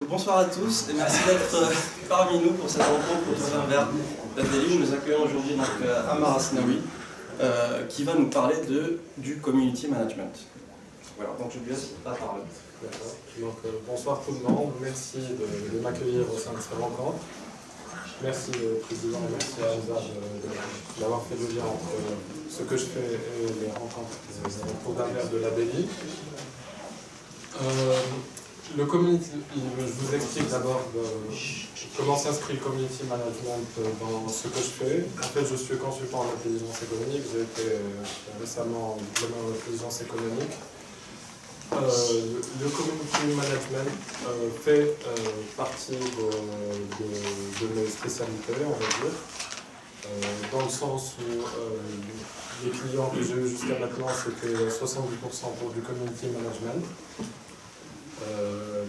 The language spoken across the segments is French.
Bonsoir à tous et merci d'être parmi nous pour cette rencontre autour d'un verre d'Adélie. Nous accueillons aujourd'hui Amar Asnaoui qui va nous parler du community management. Voilà, donc je lui laisse la parole. D'accord. Donc, bonsoir tout le monde, merci de m'accueillir au sein de cette rencontre. Merci Président, merci à Hamza d'avoir fait le lien entre ce que je fais et les rencontres autour d'un verre de l'Adélie. Je vous explique d'abord comment s'inscrit le community management dans ce que je fais. En fait, je suis consultant en intelligence économique, j'ai été récemment diplômé en intelligence économique. Le community management fait partie de mes spécialités, on va dire, dans le sens où les clients que j'ai eu jusqu'à maintenant, c'était 70% pour du community management.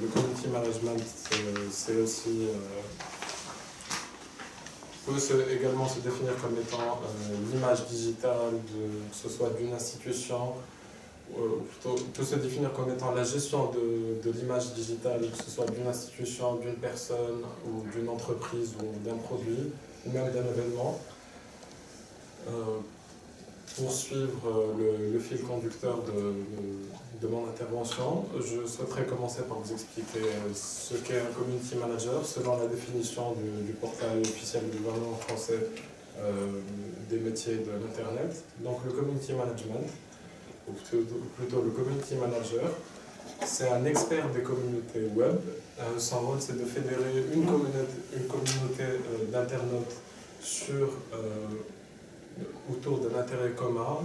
Le community management, c'est aussi peut également se définir comme étant l'image digitale, que ce soit d'une institution, ou plutôt peut se définir comme étant la gestion de l'image digitale, que ce soit d'une institution, d'une personne, ou d'une entreprise, ou d'un produit, ou même d'un événement. Pour suivre le fil conducteur de mon intervention, je souhaiterais commencer par vous expliquer ce qu'est un community manager selon la définition du portail officiel du gouvernement français des métiers de l'Internet. Donc le community management, ou plutôt le community manager, c'est un expert des communautés web. Son rôle, c'est de fédérer une communauté d'internautes autour d'un intérêt commun,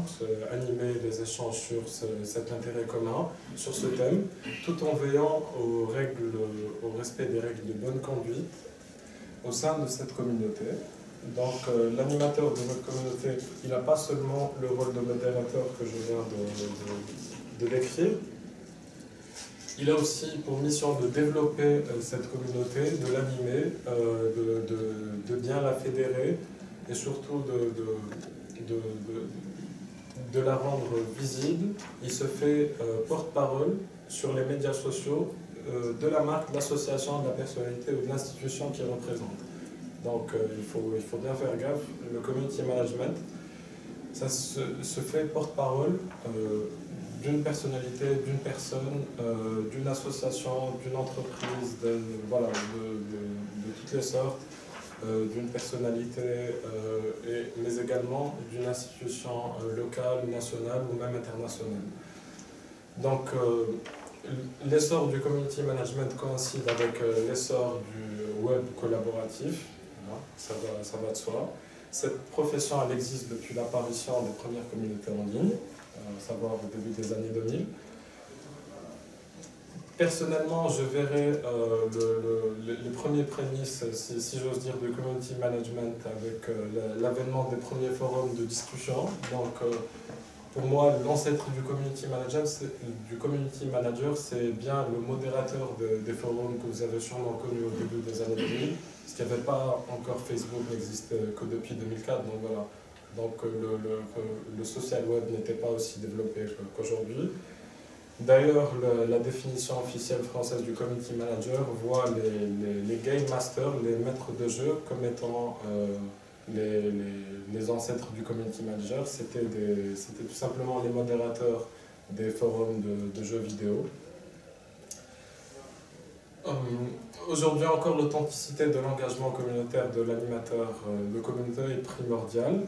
animer les échanges sur cet intérêt commun, sur ce thème, tout en veillant au respect des règles de bonne conduite au sein de cette communauté. Donc l'animateur de votre communauté, il n'a pas seulement le rôle de modérateur que je viens de décrire, il a aussi pour mission de développer cette communauté, de l'animer, de bien la fédérer, et surtout de la rendre visible. Il se fait porte-parole sur les médias sociaux de la marque, de l'association, de la personnalité ou de l'institution qu'il représente. Donc il faut bien faire gaffe, le community management, ça se fait porte-parole d'une personnalité, d'une personne, d'une association, d'une entreprise, voilà, de toutes les sortes, d'une personnalité, mais également d'une institution locale, nationale ou même internationale. Donc l'essor du community management coïncide avec l'essor du web collaboratif, voilà, ça va de soi. Cette profession, elle existe depuis l'apparition des premières communautés en ligne, à savoir au début des années 2000. Personnellement, je verrais les premiers prémices, si j'ose dire, de community management avec l'avènement des premiers forums de discussion. Donc, pour moi, l'ancêtre du community manager, c'est bien le modérateur des forums que vous avez sûrement connus au début des années 2000, parce qu'il n'y avait pas encore Facebook, n'existe que depuis 2004, donc voilà. Donc, le social web n'était pas aussi développé qu'aujourd'hui. D'ailleurs, la définition officielle française du community manager voit les game masters, les maîtres de jeu, comme étant les ancêtres du community manager. C'était tout simplement les modérateurs des forums de jeux vidéo. Aujourd'hui encore, l'authenticité de l'engagement communautaire de l'animateur de communauté est primordiale.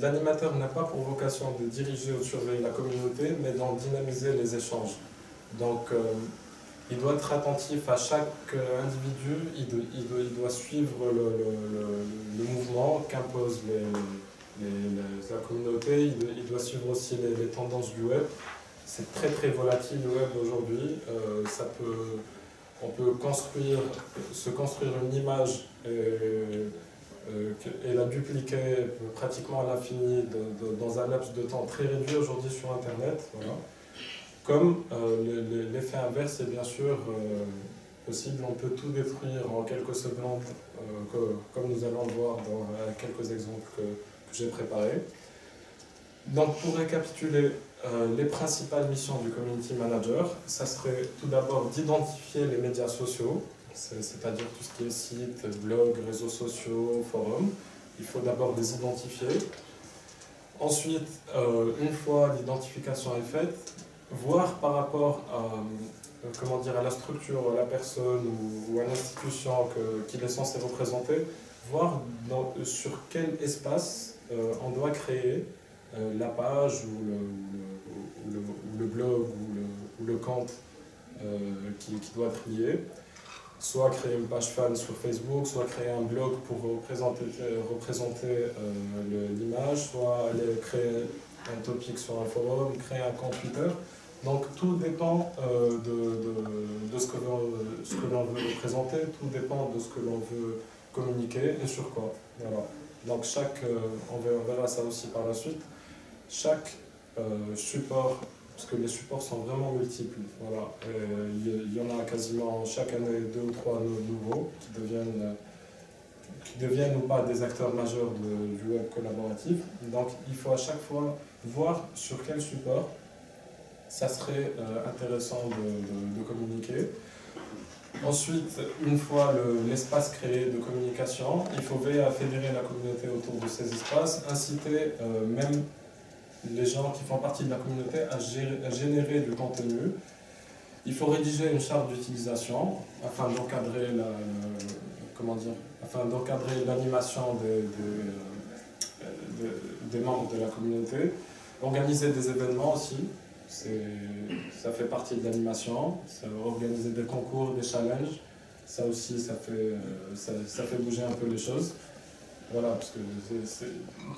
L'animateur n'a pas pour vocation de diriger ou de surveiller la communauté, mais d'en dynamiser les échanges. Donc, il doit être attentif à chaque individu, il doit suivre le mouvement qu'imposent la communauté, il doit suivre aussi les tendances du web. C'est très très volatile le web aujourd'hui, on peut se construire une image et la dupliquer pratiquement à l'infini dans un laps de temps très réduit aujourd'hui sur Internet. Voilà. Comme l'effet inverse est bien sûr possible, on peut tout détruire en quelques secondes, comme nous allons le voir dans quelques exemples que j'ai préparés. Donc pour récapituler, les principales missions du community manager, ça serait tout d'abord d'identifier les médias sociaux, c'est-à-dire tout ce qui est site, blog, réseaux sociaux, forums. Il faut d'abord les identifier. Ensuite, une fois l'identification est faite, voir par rapport à la structure, à la personne ou à l'institution qu'il est censé représenter, voir sur quel espace on doit créer la page ou le blog ou le compte qui doit être lié. Soit créer une page fan sur Facebook, soit créer un blog pour représenter l'image, soit aller créer un topic sur un forum, créer un compte Twitter. Donc tout dépend de ce que l'on veut représenter, tout dépend de ce que l'on veut communiquer et sur quoi. Voilà. Donc on verra ça aussi par la suite, chaque support, parce que les supports sont vraiment multiples. Voilà. Il y en a quasiment chaque année 2 ou 3 nouveaux qui deviennent ou pas des acteurs majeurs du web collaboratif. Donc il faut à chaque fois voir sur quel support ça serait intéressant de communiquer. Ensuite, une fois l'espace créé de communication, il faut veiller à fédérer la communauté autour de ces espaces, inciter même les gens qui font partie de la communauté à générer du contenu. Il faut rédiger une charte d'utilisation afin d'encadrer l'animation des membres de la communauté. Organiser des événements aussi, ça fait partie de l'animation. Organiser des concours, des challenges, ça aussi ça fait bouger un peu les choses. Voilà, parce que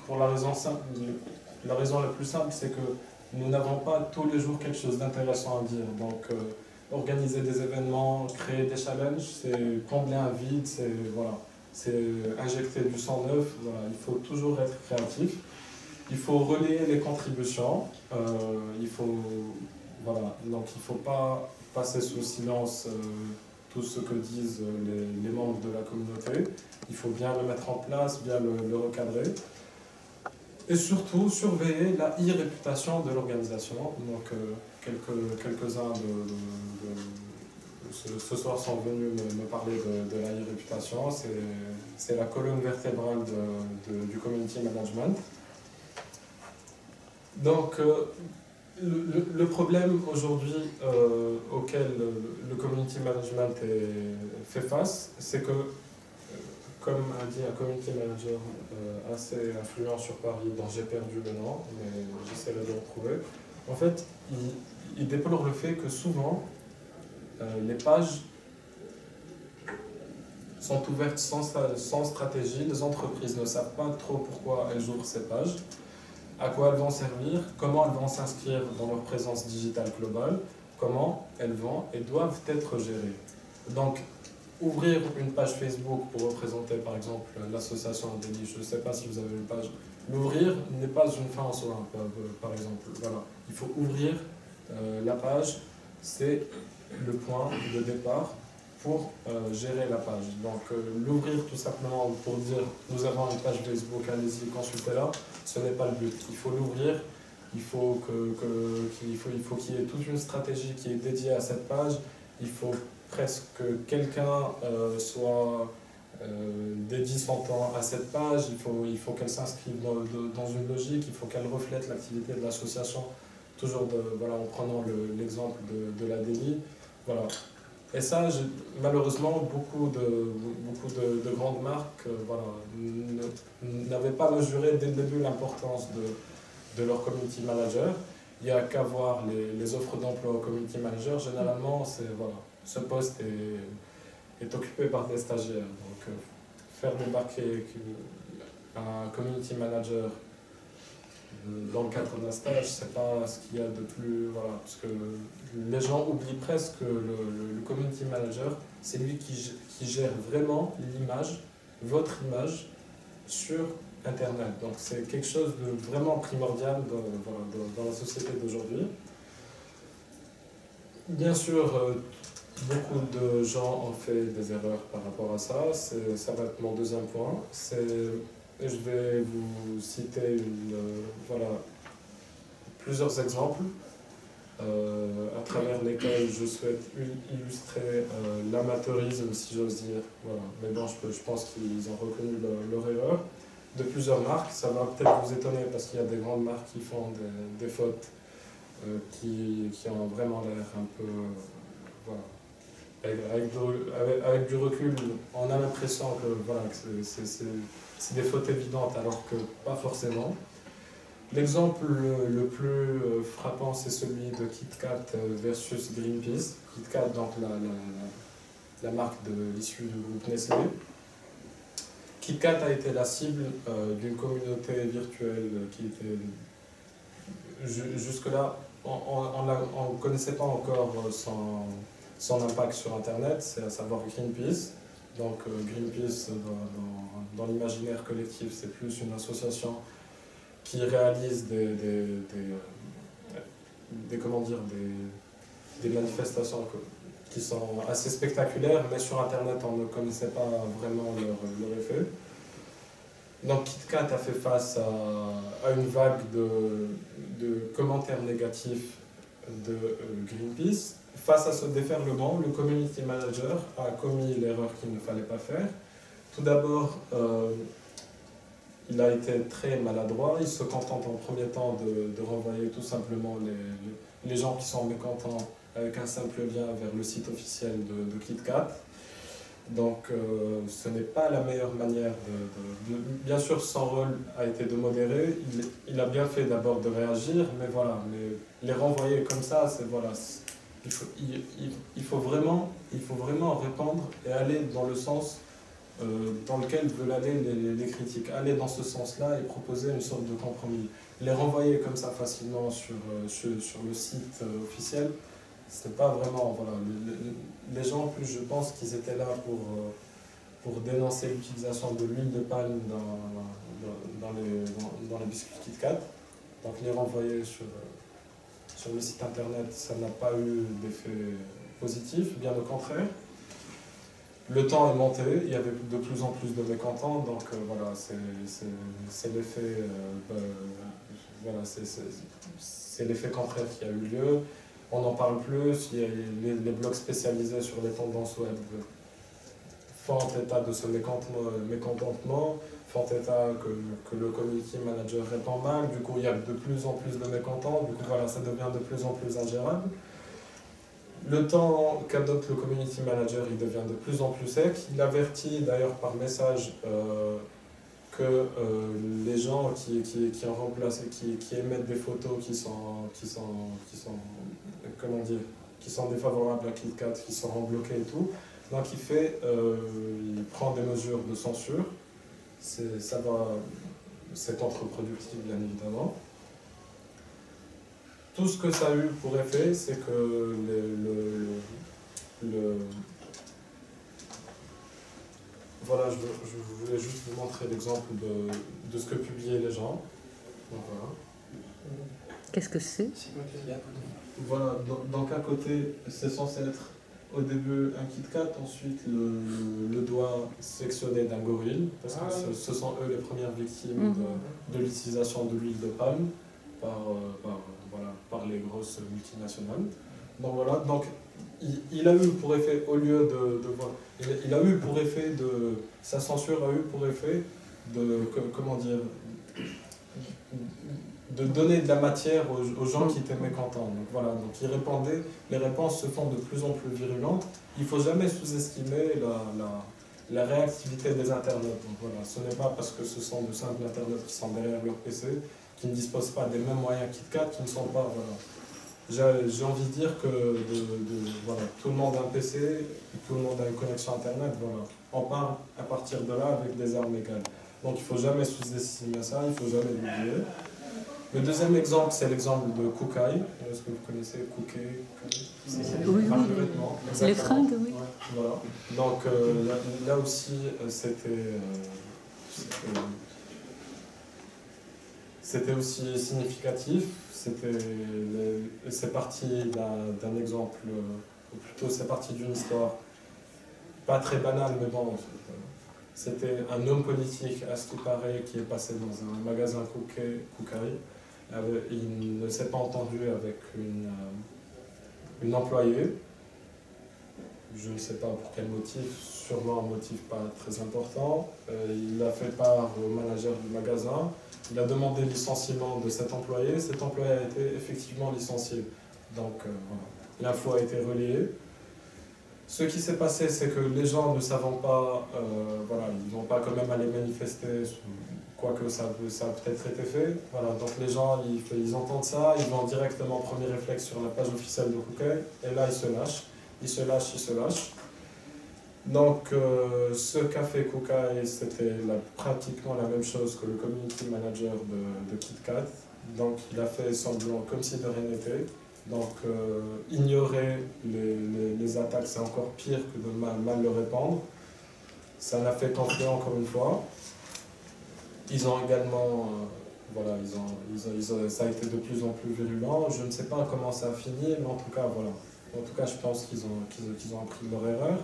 pour la raison simple. La raison la plus simple, c'est que nous n'avons pas tous les jours quelque chose d'intéressant à dire. Donc, organiser des événements, créer des challenges, c'est combler un vide, c'est injecter du sang neuf. Voilà, il faut toujours être créatif. Il faut relayer les contributions. Donc, il ne faut pas passer sous silence tout ce que disent les membres de la communauté. Il faut bien le mettre en place, bien le recadrer. Et surtout, surveiller la e-réputation de l'organisation. Donc, quelques-uns ce soir sont venus me parler de la e-réputation. C'est la colonne vertébrale du community management. Donc, le problème aujourd'hui auquel le community management fait face, c'est que, comme a dit un community manager assez influent sur Paris, dont j'ai perdu le nom, mais j'essaierai de le retrouver, en fait, il déplore le fait que souvent, les pages sont ouvertes sans stratégie, les entreprises ne savent pas trop pourquoi elles ouvrent ces pages, à quoi elles vont servir, comment elles vont s'inscrire dans leur présence digitale globale, comment elles vont et doivent être gérées. Donc, ouvrir une page Facebook pour représenter par exemple l'association Adélie, je ne sais pas si vous avez une page, l'ouvrir n'est pas une fin en soi, par exemple. Voilà. Il faut ouvrir la page, c'est le point de départ pour gérer la page. Donc l'ouvrir tout simplement pour dire nous avons une page Facebook, allez-y, consultez-la, ce n'est pas le but. Il faut l'ouvrir, il faut qu'il y ait toute une stratégie qui est dédiée à cette page, il faut presque que quelqu'un dédie son temps à cette page, il faut qu'elle s'inscrive dans une logique, il faut qu'elle reflète l'activité de l'association, toujours en prenant l'exemple de la DELI. Voilà. Et ça, malheureusement, beaucoup de grandes marques n'avaient pas mesuré dès le début l'importance de leur community manager. Il n'y a qu'à voir les offres d'emploi au community manager. Généralement, ce poste est occupé par des stagiaires. Donc, faire débarquer un community manager dans le cadre d'un stage, c'est pas ce qu'il y a de plus... Voilà, parce que les gens oublient presque que le community manager, c'est lui qui gère vraiment l'image, votre image, sur Internet. Donc c'est quelque chose de vraiment primordial dans la société d'aujourd'hui. Bien sûr, beaucoup de gens ont fait des erreurs par rapport à ça. Ça va être mon deuxième point. Je vais vous citer plusieurs exemples à travers lesquels je souhaite illustrer l'amateurisme, si j'ose dire. Voilà. Mais bon, je pense qu'ils ont reconnu leur erreur. De plusieurs marques, ça va peut-être vous étonner parce qu'il y a des grandes marques qui font des fautes qui ont vraiment l'air un peu... voilà. Avec du recul, on a l'impression que, voilà, que c'est des fautes évidentes alors que pas forcément. L'exemple le plus frappant, c'est celui de KitKat versus Greenpeace. KitKat, donc la marque issue du groupe Nestlé. KitKat a été la cible d'une communauté virtuelle qui était jusque-là, on ne connaissait pas encore son impact sur Internet, c'est à savoir Greenpeace. Donc Greenpeace, dans l'imaginaire collectif, c'est plus une association qui réalise des manifestations qui sont assez spectaculaires, mais sur Internet, on ne connaissait pas vraiment leur effet. Donc KitKat a fait face à une vague de commentaires négatifs de Greenpeace. Face à ce déferlement, le community manager a commis l'erreur qu'il ne fallait pas faire. Tout d'abord, il a été très maladroit. Il se contente en premier temps de renvoyer tout simplement les gens qui sont mécontents avec un simple lien vers le site officiel de KitKat. Donc ce n'est pas la meilleure manière Bien sûr, son rôle a été de modérer. Il a bien fait d'abord de réagir, mais voilà, les renvoyer comme ça, c'est voilà. Il faut vraiment répondre et aller dans le sens dans lequel veulent aller les critiques. Aller dans ce sens-là et proposer une sorte de compromis. Les renvoyer comme ça facilement sur le site officiel, c'était pas vraiment... Voilà, les gens, en plus, je pense qu'ils étaient là pour dénoncer l'utilisation de l'huile de palme dans les biscuits KitKat. Donc les renvoyer sur le site internet, ça n'a pas eu d'effet positif, bien au contraire. Le temps est monté, il y avait de plus en plus de mécontents, donc voilà, c'est l'effet voilà, c'est l'effet contraire qui a eu lieu. On en parle plus, il y a les blogs spécialisés sur les tendances web font état de ce mécontentement, font état que le community manager répond mal, du coup il y a de plus en plus de mécontents, du coup voilà, ça devient de plus en plus ingérable. Le temps qu'adopte le community manager, il devient de plus en plus sec. Il avertit d'ailleurs par message que les gens qui ont remplacé, qui émettent des photos qui sont défavorables à KitKat, qui seront bloqués et tout. Donc il prend des mesures de censure. C'est contre-productif bien évidemment. Tout ce que ça a eu pour effet, c'est que voilà, je voulais juste vous montrer l'exemple de ce que publiaient les gens. Donc, voilà. Qu'est-ce que c'est? Voilà, donc à côté, c'est censé être au début un KitKat, ensuite le doigt sectionné d'un gorille, parce que ce sont eux les premières victimes de l'utilisation de l'huile de palme par les grosses multinationales. Donc voilà, donc il a eu pour effet, au lieu il a eu pour effet sa censure a eu pour effet de donner de la matière aux gens qui étaient mécontents. Donc voilà, donc il répondait, les réponses se font de plus en plus virulentes. Il ne faut jamais sous-estimer la réactivité des internautes. Donc voilà, ce n'est pas parce que ce sont de simples internautes qui sont derrière leur PC, qui ne disposent pas des mêmes moyens KitKat, qui ne sont pas... Voilà. J'ai envie de dire que voilà, tout le monde a un PC, tout le monde a une connexion Internet, voilà. On part à partir de là avec des armes égales. Donc il ne faut jamais sous-estimer ça, il ne faut jamais l'oublier. Le deuxième exemple, c'est l'exemple de Kookai. Est-ce que vous connaissez Kookai? Oui, les fringues, oui. Ouais, voilà. Donc là aussi, c'était aussi significatif. C'est parti d'un exemple, ou plutôt c'est parti d'une histoire pas très banale, mais bon, c'était un homme politique, à ce qui paraît, qui est passé dans un magasin Kookai. il ne s'est pas entendu avec une employée. Je ne sais pas pour quel motif, sûrement un motif pas très important. Il a fait part au manager du magasin. Il a demandé le licenciement de cet employé. Cet employé a été effectivement licencié. Donc voilà, l'info a été relayée. Ce qui s'est passé, c'est que les gens ne savant pas, voilà, ils n'ont pas quand même allé manifester, quoique ça a peut-être été fait. Voilà, donc les gens, ils entendent ça, ils vont directement, premier réflexe, sur la page officielle de Kukai, et là, ils se lâchent. Ils se lâchent. Donc, ce qu'a fait Kukai, c'était pratiquement la même chose que le community manager de KitKat. Donc, il a fait semblant comme si de rien n'était. Donc, ignorer les attaques, c'est encore pire que de mal le répandre. Ça n'a fait qu'enfler encore une fois. Ils ont également, voilà, ça a été de plus en plus virulent. Je ne sais pas comment ça a fini, mais en tout cas, voilà. En tout cas, je pense qu'ils ont appris de leur erreur.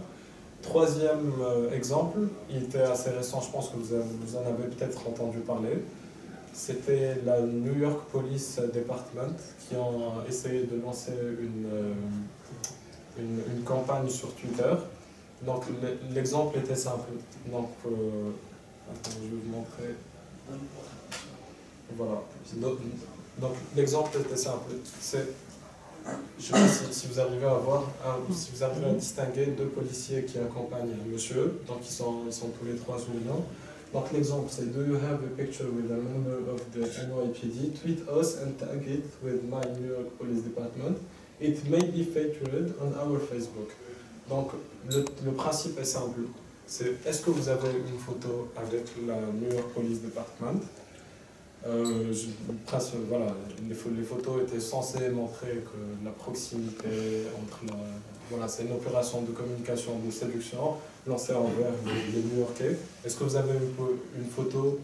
Troisième exemple, il était assez récent, je pense que vous en avez peut-être entendu parler. C'était la New York Police Department qui ont essayé de lancer une campagne sur Twitter. Donc l'exemple était simple. Donc, attends, je vais vous montrer. Voilà. Donc l'exemple était simple. Je ne sais pas si vous arrivez à voir, si vous arrivez à distinguer deux policiers qui accompagnent un monsieur, donc ils sont tous les trois soulignants. Donc l'exemple c'est "Do you have a picture with a member of the NYPD? Tweet us and tag it with my New York Police Department. It may be featured on our Facebook." Donc le principe est simple. C'est est-ce que vous avez une photo avec la New York Police Department? Voilà, les photos étaient censées montrer que la proximité entre voilà, c'est une opération de communication, de séduction lancée envers les New-Yorkais. Est-ce que vous avez une photo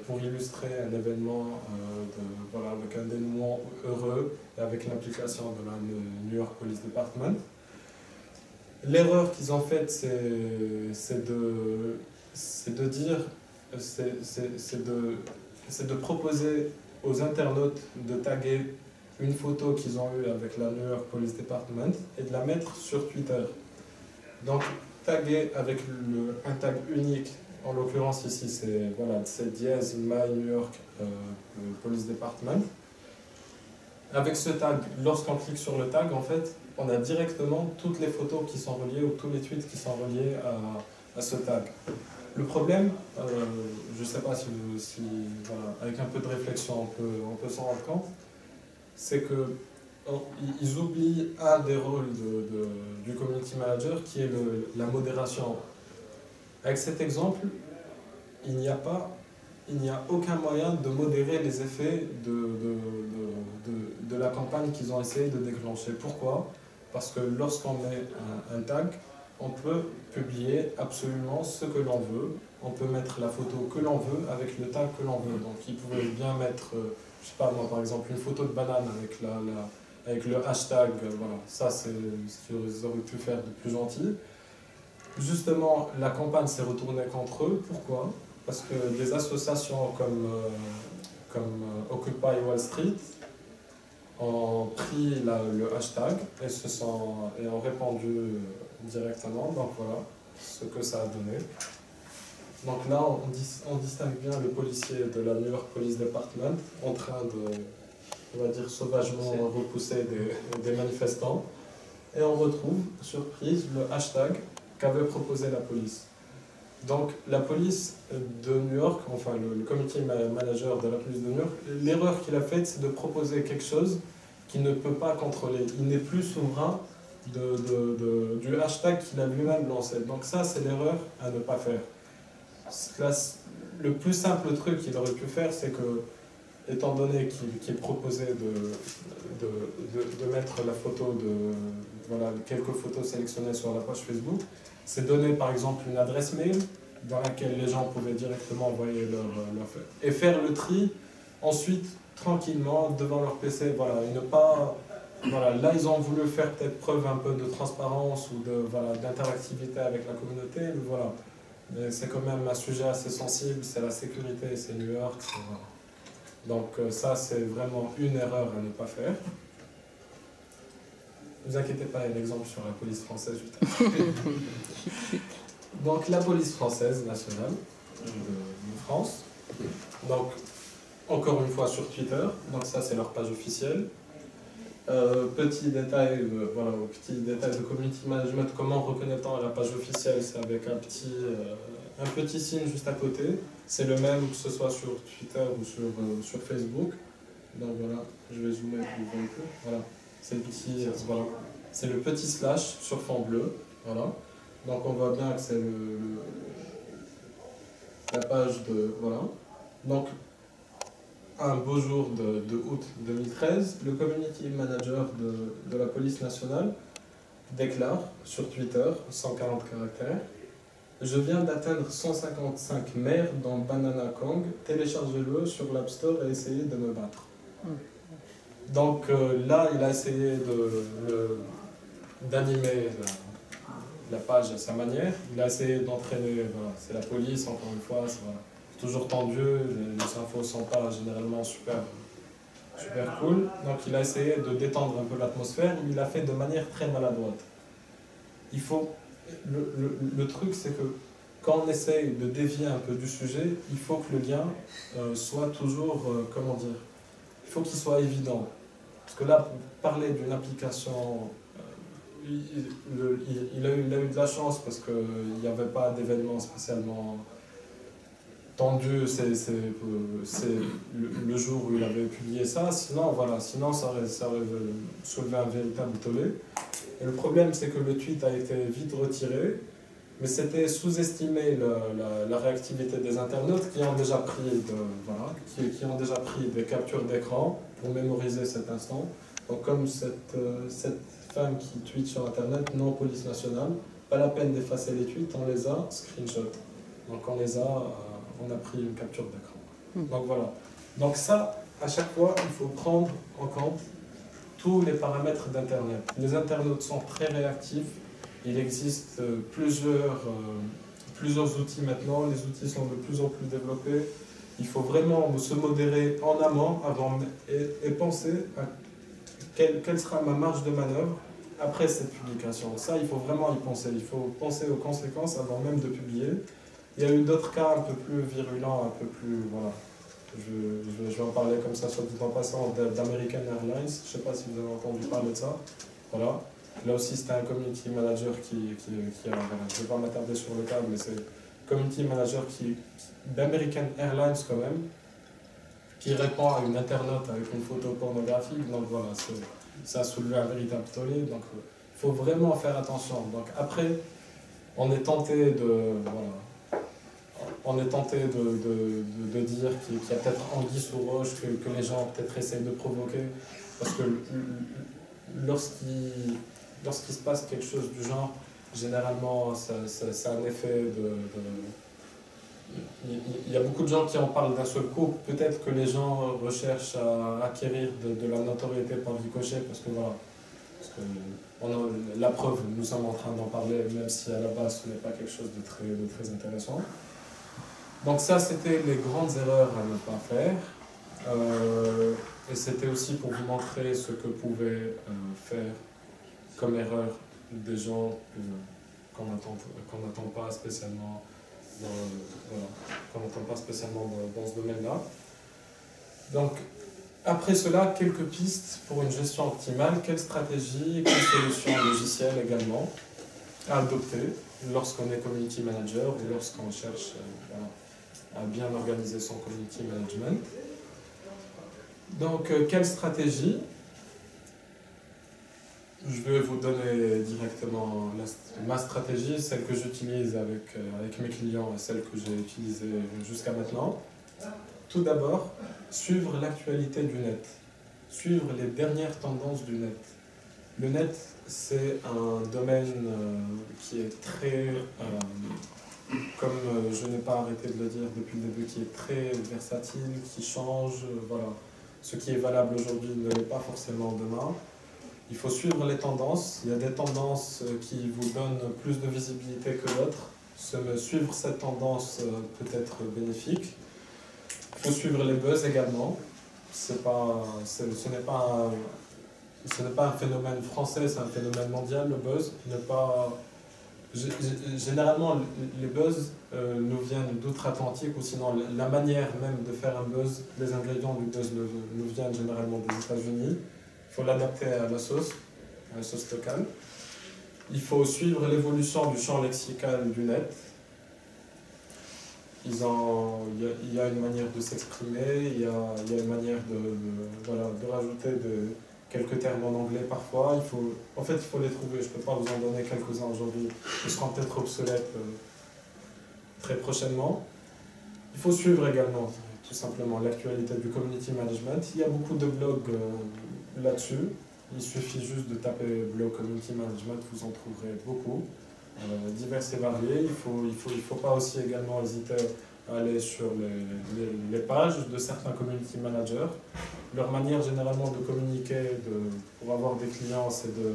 pour illustrer un événement voilà, avec un dénouement heureux et avec l'implication de la New York Police Department? L'erreur qu'ils ont faite, c'est de dire, c'est de proposer aux internautes de taguer une photo qu'ils ont eue avec la New York Police Department et de la mettre sur Twitter. Donc, taguer avec un tag unique, en l'occurrence ici, c'est dièse my New York Police Department. Avec ce tag, lorsqu'on clique sur le tag, en fait, on a directement toutes les photos qui sont reliées ou tous les tweets qui sont reliés à ce tag. Le problème, je ne sais pas si voilà, avec un peu de réflexion on peut s'en rendre compte, c'est qu'ils oublient un des rôles du community manager qui est la modération. Avec cet exemple, il n'y a aucun moyen de modérer les effets de la campagne qu'ils ont essayé de déclencher. Pourquoi? Parce que lorsqu'on met un tag, on peut publier absolument ce que l'on veut. On peut mettre la photo que l'on veut avec le tag que l'on veut. Donc ils pouvaient bien mettre, je sais pas moi par exemple, une photo de banane avec le hashtag, voilà. Ça c'est ce qu'ils auraient pu faire de plus gentil. Justement, la campagne s'est retournée contre eux. Pourquoi? Parce que des associations comme Occupy Wall Street ont pris le hashtag et ont répandu directement. Donc voilà ce que ça a donné. Donc là, on distingue bien le policier de la New York Police Department en train de, on va dire, sauvagement repousser des manifestants. Et on retrouve, surprise, le hashtag qu'avait proposé la police. Donc la police de New York, enfin le community manager de la police de New York, l'erreur qu'il a faite, c'est de proposer quelque chose qu'il ne peut pas contrôler. Il n'est plus souverain du hashtag qu'il a lui-même lancé. Donc ça, c'est l'erreur à ne pas faire. Le plus simple truc qu'il aurait pu faire, c'est que, étant donné qu'il proposait de mettre la photo voilà, quelques photos sélectionnées sur la page Facebook, c'est donner par exemple une adresse mail dans laquelle les gens pouvaient directement envoyer leur fait. Et faire le tri ensuite tranquillement devant leur PC, voilà, et ne pas, voilà, là ils ont voulu faire peut-être preuve un peu de transparence ou d'interactivité avec la communauté, mais voilà, mais c'est quand même un sujet assez sensible, c'est la sécurité, c'est New York, voilà. Donc ça, c'est vraiment une erreur à ne pas faire. Ne vous inquiétez pas, il y a un exemple sur la police française juste après. Donc la police française nationale de France. Donc encore une fois sur Twitter. Donc ça, c'est leur page officielle. Petit détail de community management, comment reconnaît-on la page officielle? C'est avec un petit signe juste à côté. C'est le même que ce soit sur Twitter ou sur Facebook. Donc voilà, je vais zoomer pour vous montrer. Voilà, c'est le petit slash sur fond bleu. Voilà. Donc on voit bien que c'est la page de... Voilà. Donc un beau jour de août 2013, le community manager de la police nationale déclare sur Twitter, 140 caractères, « Je viens d'atteindre 155 maires dans Banana Kong, téléchargez-le sur l'App Store et essayez de me battre. » Donc là, il a essayé d'animer la page à sa manière, il a essayé d'entraîner, voilà, c'est la police, encore une fois, voilà, toujours tendu, les infos ne sont pas généralement super cool, donc il a essayé de détendre un peu l'atmosphère, il l'a fait de manière très maladroite. Le truc, c'est que quand on essaye de dévier un peu du sujet, il faut que le lien soit toujours, comment dire, il faut qu'il soit évident. Parce que là, pour parler d'une application, il a eu de la chance parce qu'il n'y avait pas d'événement spécialement tendu, c'est le jour où il avait publié ça, sinon, voilà, sinon ça aurait soulevé un véritable tollé. Et le problème, c'est que le tweet a été vite retiré, mais c'était sous-estimer la réactivité des internautes qui ont déjà pris, qui ont déjà pris des captures d'écran pour mémoriser cet instant. Donc comme cette femme qui tweet sur Internet, non police nationale, pas la peine d'effacer les tweets, on les a screenshot. Donc on a pris une capture d'écran. Donc voilà. Donc ça, à chaque fois, il faut prendre en compte tous les paramètres d'Internet. Les internautes sont très réactifs. Il existe plusieurs outils maintenant. Les outils sont de plus en plus développés. Il faut vraiment se modérer en amont et penser à quelle sera ma marge de manœuvre après cette publication. Ça, il faut vraiment y penser. Il faut penser aux conséquences avant même de publier. Il y a eu d'autres cas un peu plus virulents, un peu plus... Voilà. Je vais en parler comme ça, soit tout en passant, d'American Airlines. Je ne sais pas si vous avez entendu parler de ça. Voilà. Là aussi, c'était un community manager qui a... Voilà, je ne vais pas m'attarder sur le cas, mais c'est community manager d'American Airlines quand même, qui répond à une internaute avec une photo pornographique. Donc voilà, ça a soulevé un véritable tollé. Donc il faut vraiment faire attention. Donc après, on est tenté de... Voilà, on est tenté de dire qu'il y a peut-être anguille sous roche, que les gens peut-être essayent de provoquer, parce que lorsqu'il se passe quelque chose du genre, généralement ça a un effet il y a beaucoup de gens qui en parlent d'un seul coup. Peut-être que les gens recherchent à acquérir de la notoriété par ricochet, parce que voilà, la preuve, nous sommes en train d'en parler, même si à la base ce n'est pas quelque chose de très intéressant. Donc ça, c'était les grandes erreurs à ne pas faire. Et c'était aussi pour vous montrer ce que pouvaient faire comme erreur des gens qu'on n'attend pas spécialement dans ce domaine-là. Donc, après cela, quelques pistes pour une gestion optimale. Quelle stratégie, quelle solution logicielle également à adopter lorsqu'on est community manager ou lorsqu'on cherche à bien organiser son community management. Donc, quelle stratégie? Je vais vous donner directement ma stratégie, celle que j'utilise avec mes clients et celle que j'ai utilisée jusqu'à maintenant. Tout d'abord, suivre l'actualité du net, suivre les dernières tendances du net. Le net, c'est un domaine qui est très, comme je n'ai pas arrêté de le dire depuis le début, qui est très versatile, qui change, voilà. Ce qui est valable aujourd'hui ne l'est pas forcément demain. Il faut suivre les tendances. Il y a des tendances qui vous donnent plus de visibilité que d'autres. Suivre cette tendance peut être bénéfique. Il faut suivre les buzz également. ce n'est pas un phénomène français, c'est un phénomène mondial, le buzz. Généralement, les buzz nous viennent d'outre-Atlantique, ou sinon la manière même de faire un buzz, les ingrédients du buzz nous viennent généralement des États-Unis. Il faut l'adapter à la sauce locale. Il faut suivre l'évolution du champ lexical du net. Il y a une manière de s'exprimer, il y a une manière de rajouter quelques termes en anglais parfois. En fait, il faut les trouver. Je ne peux pas vous en donner quelques-uns aujourd'hui. Ils seront peut-être obsolètes très prochainement. Il faut suivre également, tout simplement, l'actualité du community management. Il y a beaucoup de blogs là-dessus. Il suffit juste de taper blog community management, vous en trouverez beaucoup, divers et variés. Il faut pas aussi également hésiter à aller sur les pages de certains community managers. Leur manière généralement de communiquer pour avoir des clients, c'est de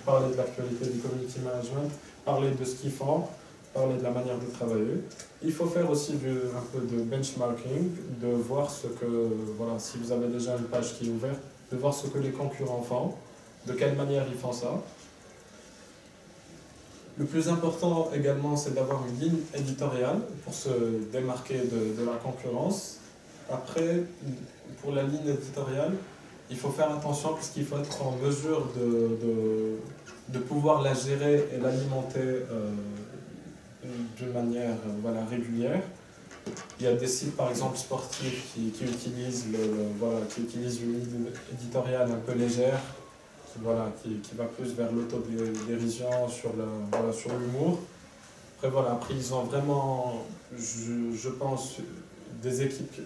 parler de l'actualité du community management, parler de ce qu'ils font, parler de la manière de travailler. Il faut faire aussi un peu de benchmarking, de voir si vous avez déjà une page qui est ouverte, de voir ce que les concurrents font, de quelle manière ils font ça. Le plus important également, c'est d'avoir une ligne éditoriale pour se démarquer de la concurrence. Après, pour la ligne éditoriale, il faut faire attention parce qu'il faut être en mesure de pouvoir la gérer et l'alimenter d'une manière régulière. Il y a des sites, par exemple, sportifs qui utilisent une ligne éditoriale un peu légère, qui va plus vers l'autodérision, sur l'humour. Après, ils ont vraiment, je pense, des équipes,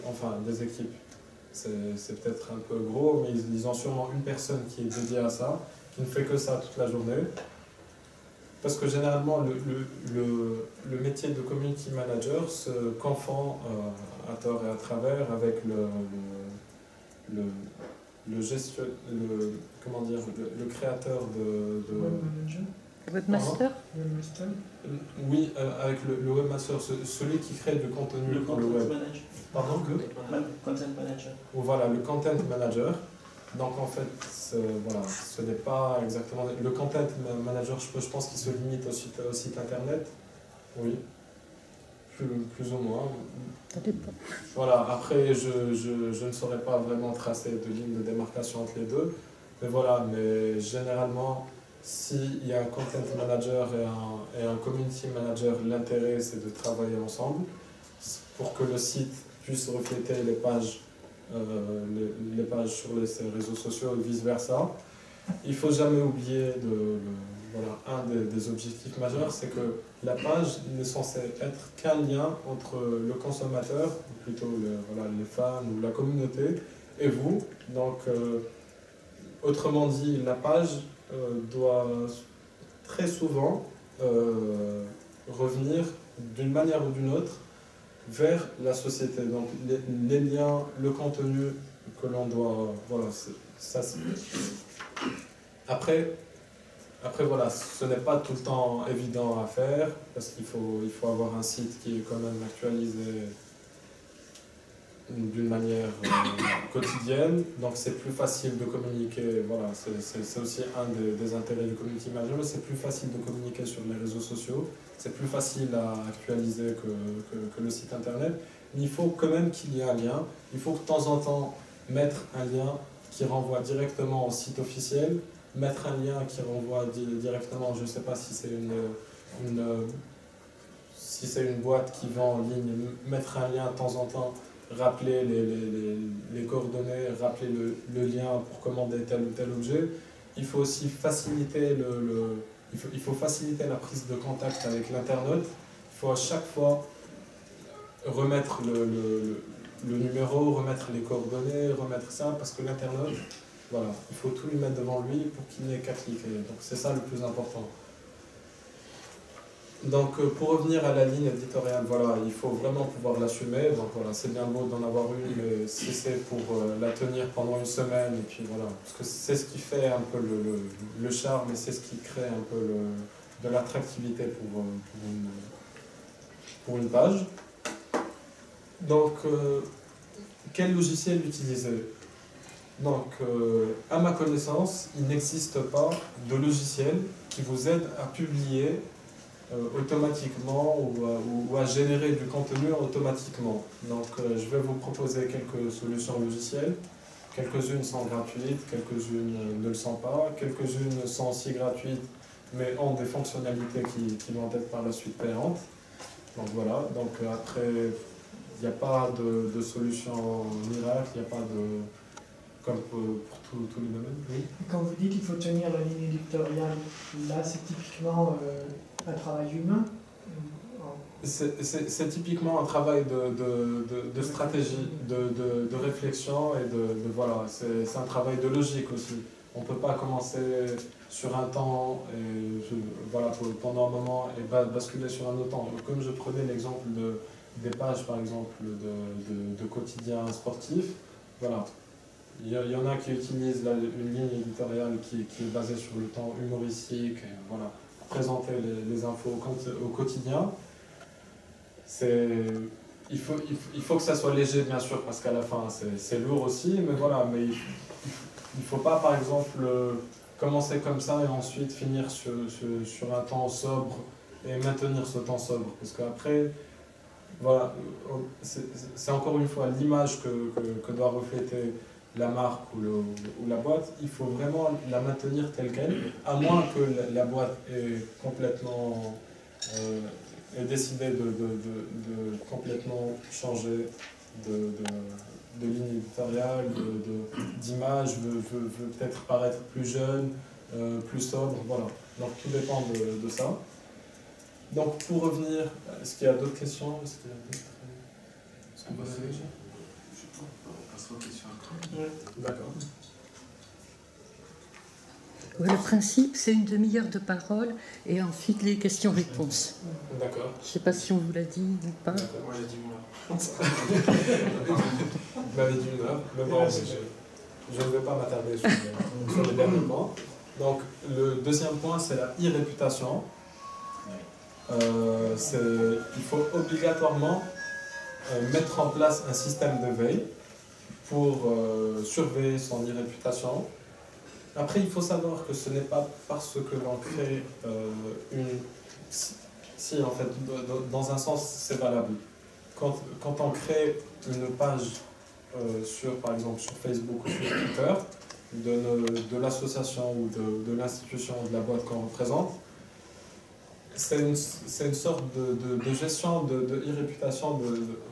c'est peut-être un peu gros, mais ils ont sûrement une personne qui est dédiée à ça, qui ne fait que ça toute la journée. Parce que généralement, le métier de community manager se confond à tort et à travers avec le créateur de Webmaster. Oui, avec le webmaster, celui qui crée du contenu pour le web. Pardon, Content manager. Voilà, le content manager. Donc en fait, ce n'est pas exactement... Le content manager, je pense qu'il se limite au site internet. Oui, plus ou moins. Ça dépend. Voilà, après, je ne saurais pas vraiment tracer de ligne de démarcation entre les deux. Mais généralement, s'il y a un content manager et un community manager, l'intérêt c'est de travailler ensemble pour que le site puisse refléter les pages sur les réseaux sociaux et vice-versa. Il ne faut jamais oublier un des objectifs majeurs, c'est que la page n'est censée être qu'un lien entre le consommateur, ou plutôt les fans ou la communauté, et vous. Donc, autrement dit, la page doit très souvent revenir d'une manière ou d'une autre vers la société. Donc les liens, le contenu que l'on doit... Après, ce n'est pas tout le temps évident à faire, parce qu'il faut avoir un site qui est quand même actualisé d'une manière quotidienne, donc c'est plus facile de communiquer, c'est aussi un des intérêts du community manager, c'est plus facile de communiquer sur les réseaux sociaux, c'est plus facile à actualiser que le site internet, mais il faut quand même qu'il y ait un lien, il faut que de temps en temps mettre un lien qui renvoie directement au site officiel, mettre un lien qui renvoie directement, je ne sais pas si c'est une boîte qui vend en ligne, mettre un lien de temps en temps, rappeler les coordonnées, rappeler le lien pour commander tel ou tel objet. Il faut aussi faciliter il faut faciliter la prise de contact avec l'internaute. Il faut à chaque fois remettre le numéro, remettre les coordonnées, remettre ça, parce que l'internaute, il faut tout lui mettre devant lui pour qu'il n'ait qu'à cliquer. Donc c'est ça le plus important. Donc pour revenir à la ligne éditoriale, il faut vraiment pouvoir l'assumer. Donc c'est bien beau d'en avoir une, mais si c'est pour la tenir pendant une semaine, et puis parce que c'est ce qui fait un peu le charme, et c'est ce qui crée un peu de l'attractivité pour une page. Donc quel logiciel utiliser? Donc, à ma connaissance, il n'existe pas de logiciel qui vous aide à publier automatiquement ou à générer du contenu automatiquement. Donc, je vais vous proposer quelques solutions logicielles. Quelques-unes sont gratuites, quelques-unes ne le sont pas. Quelques-unes sont aussi gratuites, mais ont des fonctionnalités qui vont être par la suite payantes. Donc voilà, donc après, il n'y a pas de solution miracle, il n'y a pas de... comme pour tous les domaines. Oui. Quand vous dites qu'il faut tenir la ligne éditoriale, là c'est typiquement un travail humain? C'est typiquement un travail de stratégie, de réflexion et voilà, c'est un travail de logique aussi. On ne peut pas commencer sur un temps et voilà, pendant un moment et basculer sur un autre temps. Comme je prenais l'exemple des pages par exemple de quotidiens sportifs, voilà. Il y en a qui utilisent une ligne éditoriale qui est basée sur le temps humoristique, et voilà, présenter les infos au quotidien. Il faut que ça soit léger bien sûr parce qu'à la fin c'est lourd aussi, mais voilà, mais il ne faut pas par exemple commencer comme ça et ensuite finir sur un temps sobre et maintenir ce temps sobre, parce qu'après voilà, c'est encore une fois l'image que doit refléter la marque ou la boîte. Il faut vraiment la maintenir telle qu'elle, à moins que la boîte ait complètement ait décidé de complètement changer de ligne éditoriale, d'image, veut peut-être paraître plus jeune, plus sobre, voilà. Donc tout dépend de ça. Donc pour revenir, est-ce qu'il y a d'autres questions? Est-ce qu'on va faire? On passera aux questions après. D'accord. Oui, le principe, c'est une demi-heure de parole et ensuite les questions-réponses. D'accord. Je ne sais pas si on vous l'a dit ou pas. Moi j'ai dit 1 heure. Vous m'avez dit 1 heure, mais bon, je ne vais pas m'attarder sur les derniers points. Donc le deuxième point, c'est la e-réputation. Il faut obligatoirement mettre en place un système de veille pour surveiller son e-réputation. Après, il faut savoir que ce n'est pas parce que l'on crée si en fait, dans un sens, c'est valable. Quand on crée une page par exemple sur Facebook ou sur Twitter de l'association ou de l'institution ou de la boîte qu'on représente, c'est une sorte de gestion de e-réputation.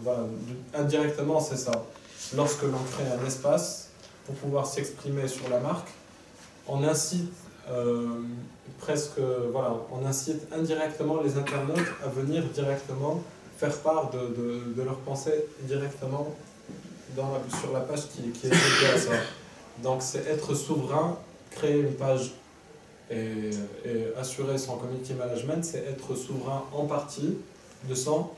Voilà, indirectement, c'est ça. Lorsque l'on crée un espace pour pouvoir s'exprimer sur la marque, on incite on incite indirectement les internautes à venir directement faire part de leurs pensées directement sur la page qui est dédiée à ça. Donc c'est être souverain, créer une page et assurer son community management, c'est être souverain en partie de son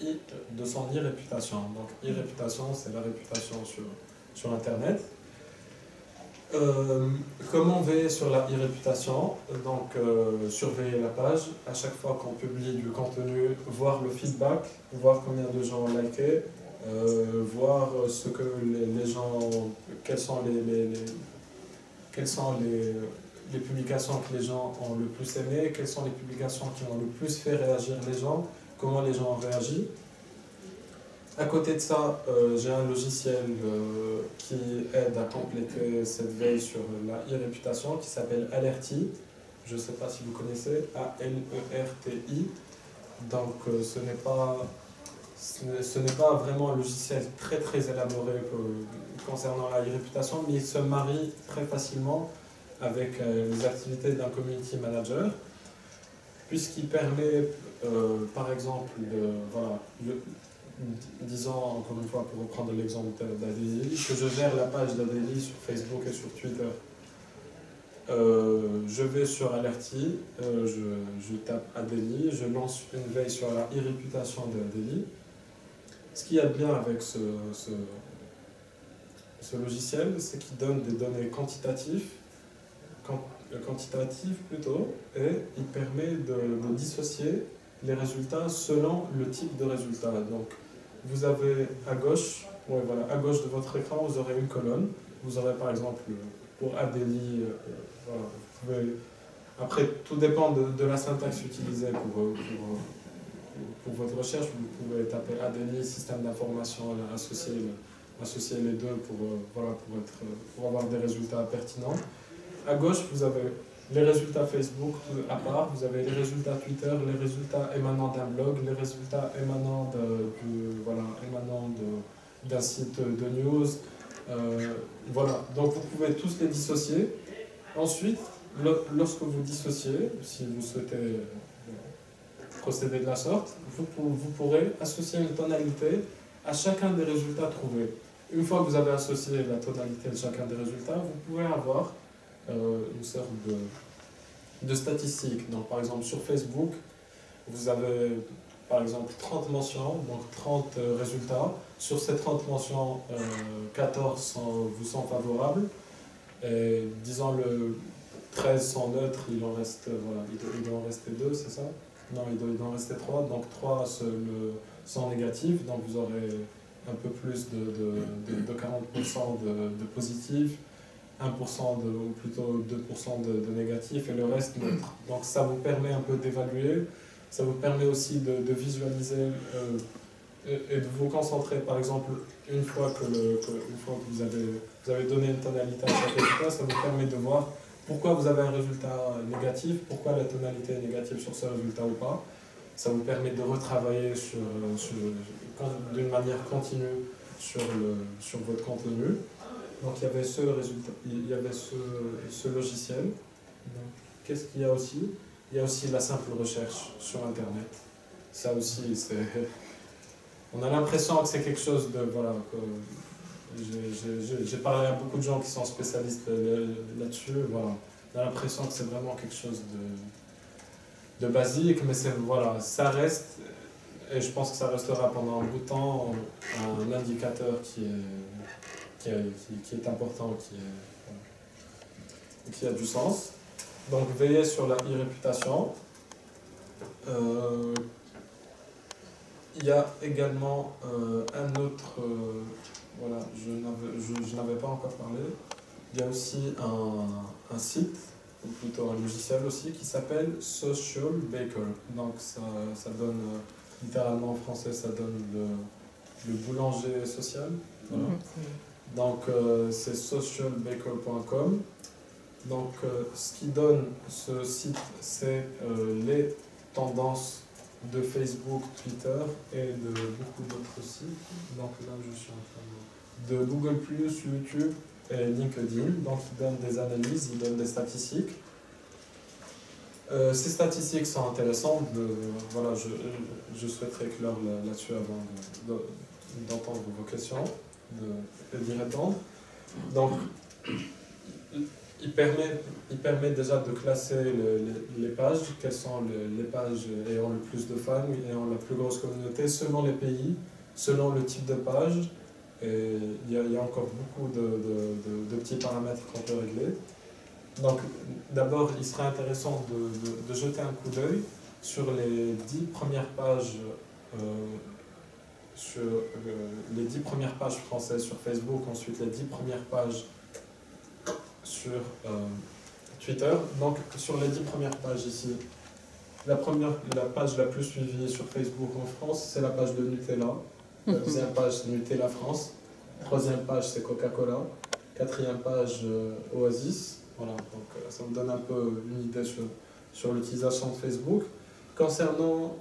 e-réputation. Donc e-réputation, c'est la réputation sur Internet. Comment veiller sur la e-réputation? Donc surveiller la page, à chaque fois qu'on publie du contenu, voir le feedback, voir combien de gens ont liké, voir ce que les gens, quelles sont les publications que les gens ont le plus aimées, quelles sont les publications qui ont le plus fait réagir les gens, comment les gens ont réagi. À côté de ça, j'ai un logiciel qui aide à compléter cette veille sur la e-réputation qui s'appelle Alerti. Je ne sais pas si vous connaissez, A-L-E-R-T-I. Donc ce n'est pas vraiment un logiciel très très élaboré concernant la e-réputation, mais il se marie très facilement avec les activités d'un community manager, puisqu'il permet par exemple disons encore une fois, pour reprendre l'exemple d'Adélie, que je gère la page d'Adélie sur Facebook et sur Twitter. Je vais sur Alerti, je tape Adélie, je lance une veille sur la e-réputation d'Adélie. Ce qu'il y a de bien avec ce logiciel, c'est qu'il donne des données quantitatives plutôt, et il permet de dissocier les résultats selon le type de résultat. Donc, vous avez à gauche de votre écran, vous aurez une colonne vous aurez par exemple pour Adélie, voilà, vous pouvez, après tout dépend de la syntaxe utilisée pour votre recherche, vous pouvez taper Adélie, système d'information, associer les deux pour avoir des résultats pertinents. À gauche, vous avez les résultats Facebook à part, vous avez les résultats Twitter, les résultats émanant d'un blog, les résultats émanant d'un site de news. Voilà, donc vous pouvez tous les dissocier. Ensuite, lorsque vous dissociez, si vous souhaitez procéder de la sorte, vous pourrez associer une tonalité à chacun des résultats trouvés. Une fois que vous avez associé la tonalité de chacun des résultats, vous pouvez avoir une sorte de statistiques. Donc par exemple sur Facebook, vous avez par exemple 30 mentions, donc 30 résultats. Sur ces 30 mentions, 14 vous sont favorables. Et disons le 13 sont neutres, il en reste, il doit en rester 2, c'est ça? Non, il doit en rester 3, donc 3 sont négatifs, donc vous aurez un peu plus de 40% de positifs, 1% ou plutôt 2% de négatifs et le reste neutre. Donc ça vous permet un peu d'évaluer, ça vous permet aussi de visualiser et de vous concentrer, par exemple, une fois que vous avez donné une tonalité à chaque résultat, ça vous permet de voir pourquoi vous avez un résultat négatif, pourquoi la tonalité est négative sur ce résultat ou pas. Ça vous permet de retravailler d'une manière continue sur votre contenu. Donc il y avait ce résultat, il y avait ce logiciel. Qu'est-ce qu'il y a aussi? Il y a aussi la simple recherche sur Internet. Ça aussi, on a l'impression que c'est quelque chose de... Voilà, j'ai parlé à beaucoup de gens qui sont spécialistes là-dessus. Voilà. On a l'impression que c'est vraiment quelque chose de basique, mais voilà, ça reste, et je pense que ça restera pendant un bout de temps, un indicateur qui est important, qui a du sens. Donc veillez sur la e-réputation. Il y a également un autre, voilà, je n'avais pas encore parlé. Il y a aussi un site, ou plutôt un logiciel aussi, qui s'appelle Social Baker. Donc ça donne, littéralement en français, ça donne le boulanger social. Voilà. Donc c'est socialbaker.com. Donc ce qui donne ce site, c'est les tendances de Facebook, Twitter et de beaucoup d'autres sites. Donc là je suis en train de Google+, YouTube et LinkedIn. Donc ils donnent des analyses, ils donnent des statistiques. Ces statistiques sont intéressantes. Voilà, je souhaiterais éclairer là-dessus avant d'entendre vos questions et d'y répondre. Donc il permet déjà de classer les pages, quelles sont les pages ayant le plus de fans, ayant la plus grosse communauté, selon les pays, selon le type de page. Et il y a encore beaucoup de petits paramètres qu'on peut régler. Donc d'abord, il serait intéressant de jeter un coup d'œil sur les 10 premières pages les 10 premières pages françaises sur Facebook, ensuite les 10 premières pages sur Twitter. Donc sur les 10 premières pages ici, la page la plus suivie sur Facebook en France, c'est la page de Nutella. La deuxième page, c'est Nutella France. Troisième page, c'est Coca-Cola. Quatrième page, Oasis. Voilà, donc ça vous donne un peu une idée sur l'utilisation de Facebook. Concernant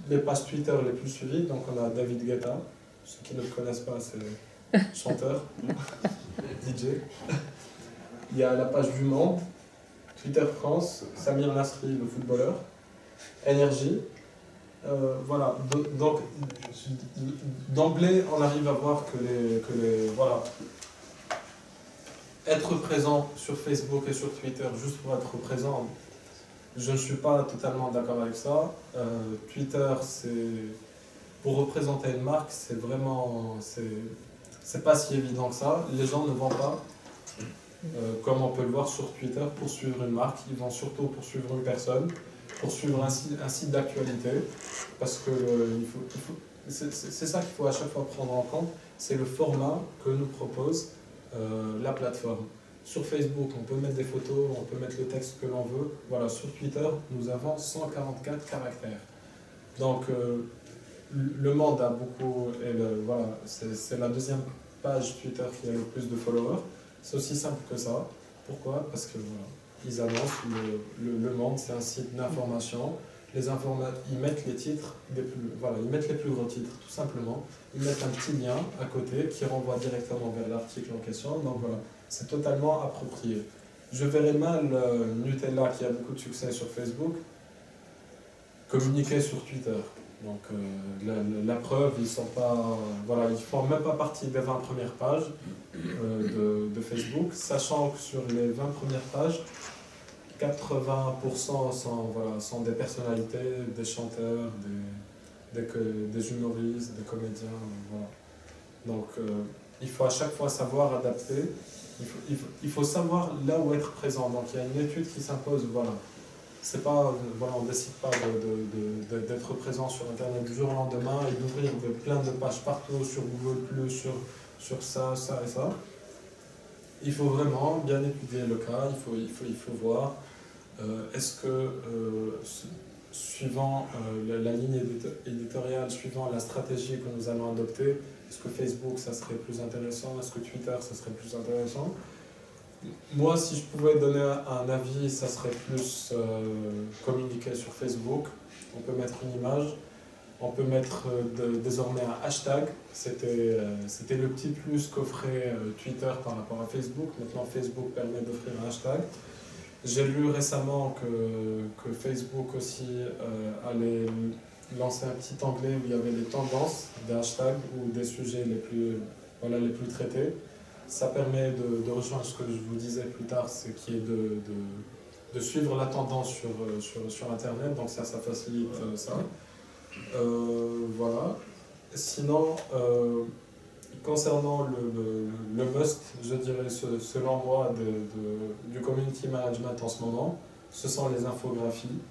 les pages Twitter les plus suivies, donc on a David Guetta. Ceux qui ne le connaissent pas, c'est chanteur, DJ. Il y a la page du Monde, Twitter France, Samir Nasri, le footballeur, Énergie. Voilà, donc d'emblée, on arrive à voir que voilà, être présent sur Facebook et sur Twitter juste pour être présent, je ne suis pas totalement d'accord avec ça. Twitter, pour représenter une marque, c'est vraiment, c'est pas si évident que ça. Les gens ne vont pas, comme on peut le voir sur Twitter, poursuivre une marque. Ils vont surtout poursuivre une personne, poursuivre un site d'actualité, parce que c'est ça qu'il faut à chaque fois prendre en compte, c'est le format que nous propose la plateforme. Sur Facebook, on peut mettre des photos, on peut mettre le texte que l'on veut. Voilà, sur Twitter, nous avons 144 caractères. Donc, le monde a beaucoup... voilà, c'est la deuxième page Twitter qui a le plus de followers. C'est aussi simple que ça. Pourquoi? Parce que voilà, ils annoncent le monde, c'est un site d'information. Ils mettent les titres, voilà, ils mettent les plus gros titres, tout simplement. Ils mettent un petit lien à côté qui renvoie directement vers l'article en question. Donc voilà, c'est totalement approprié. Je verrais mal Nutella, qui a beaucoup de succès sur Facebook, communiquer sur Twitter. Donc la preuve, ils sont pas, voilà, ils font même pas partie des 20 premières pages de Facebook, sachant que sur les 20 premières pages, 80% sont des personnalités, des chanteurs, des humoristes, des comédiens. Voilà. Donc il faut à chaque fois savoir adapter, il faut savoir là où être présent. Donc il y a une étude qui s'impose, voilà. C'est pas, voilà, on ne décide pas d'être présent sur Internet du jour au lendemain et d'ouvrir plein de pages partout sur Google+, sur ça et ça. Il faut vraiment bien étudier le cas, il faut voir. Est-ce que, suivant la ligne éditoriale, suivant la stratégie que nous allons adopter, est-ce que Facebook, ça serait plus intéressant? Est-ce que Twitter, ça serait plus intéressant? Moi, si je pouvais donner un avis, ça serait plus communiquer sur Facebook. On peut mettre une image, on peut mettre désormais un hashtag. C'était le petit plus qu'offrait Twitter par rapport à Facebook. Maintenant, Facebook permet d'offrir un hashtag. J'ai lu récemment que Facebook aussi allait lancer un petit onglet où il y avait les tendances des hashtags ou des sujets les plus traités. Ça permet de rejoindre ce que je vous disais plus tard, c'est qui est de suivre la tendance sur Internet, donc ça facilite ça. Voilà. Sinon, concernant le must, je dirais, selon moi, du community management en ce moment, ce sont les infographies.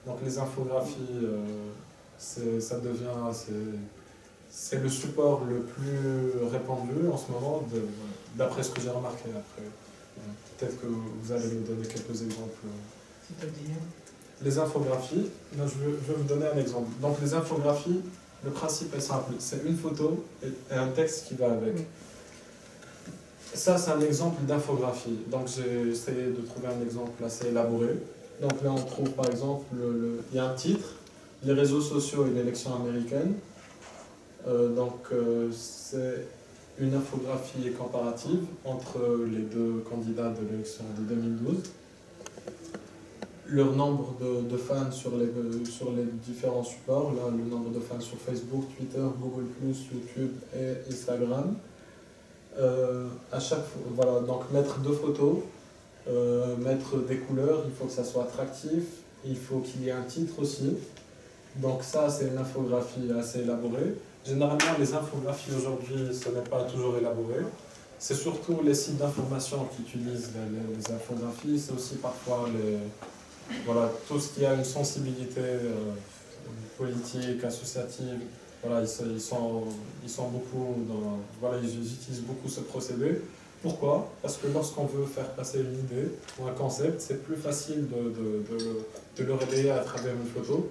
Donc les infographies, c'est le support le plus répandu en ce moment, d'après ce que j'ai remarqué après. Peut-être que vous allez me donner quelques exemples. C'est-à-dire? Les infographies, je vais vous donner un exemple. Donc les infographies, le principe est simple, c'est une photo et un texte qui va avec. Ça, c'est un exemple d'infographie. Donc j'ai essayé de trouver un exemple assez élaboré. Donc là, on trouve par exemple, il y a un titre, les réseaux sociaux et l'élection américaine. C'est une infographie comparative entre les deux candidats de l'élection de 2012. Leur nombre de fans sur les différents supports, là, le nombre de fans sur Facebook, Twitter, Google+, YouTube et Instagram. À chaque fois, voilà, donc mettre deux photos, mettre des couleurs, il faut que ça soit attractif, il faut qu'il y ait un titre aussi. Donc ça, c'est une infographie assez élaborée. Généralement, les infographies aujourd'hui, ce n'est pas toujours élaboré. C'est surtout les sites d'information qui utilisent les infographies. C'est aussi parfois voilà, tout ce qui a une sensibilité politique, associative. Voilà, ils sont beaucoup voilà, ils utilisent beaucoup ce procédé. Pourquoi? Parce que lorsqu'on veut faire passer une idée ou un concept, c'est plus facile de le relayer à travers une photo.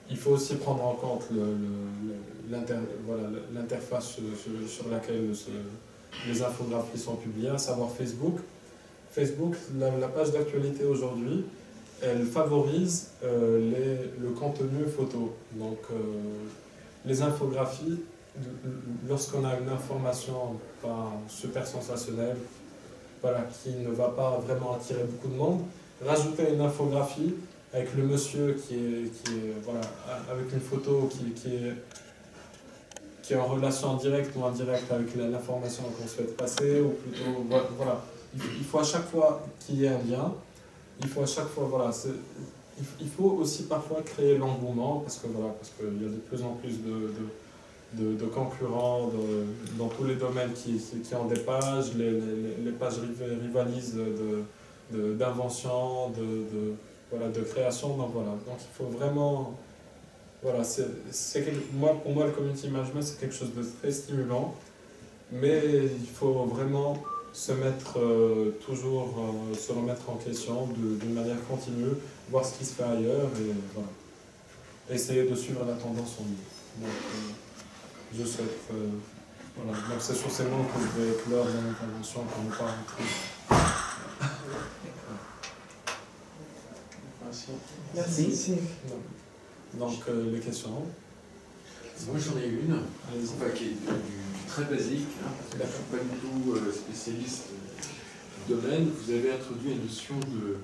Il faut aussi prendre en compte l'interface sur laquelle les infographies sont publiées, à savoir Facebook. Facebook, la page d'actualité aujourd'hui, elle favorise le contenu photo. Donc, les infographies, lorsqu'on a une information pas super sensationnelle, voilà, qui ne va pas vraiment attirer beaucoup de monde, rajouter une infographie avec le monsieur qui est voilà, avec une photo qui est en relation directe ou indirecte avec l'information qu'on souhaite passer, ou plutôt, voilà. Il faut à chaque fois qu'il y ait un lien, il faut à chaque fois, voilà, il faut aussi parfois créer l'engouement, parce qu'il y a de plus en plus de concurrents dans tous les domaines qui ont des pages, les pages rivalisent d'invention, de création, donc voilà. Donc il faut vraiment, voilà, pour moi le community management c'est quelque chose de très stimulant, mais il faut vraiment se mettre toujours, se remettre en question d'une manière continue, voir ce qui se fait ailleurs et voilà. Essayer de suivre la tendance en ligne. Donc, je souhaite, voilà. Donc c'est sur ces mots que je vais clore mon intervention pour ne pas rentrer. Merci. Donc les questions. Moi j'en ai une, enfin, qui est du très basique, hein, parce que je ne suis pas du tout spécialiste du domaine. Vous avez introduit une notion de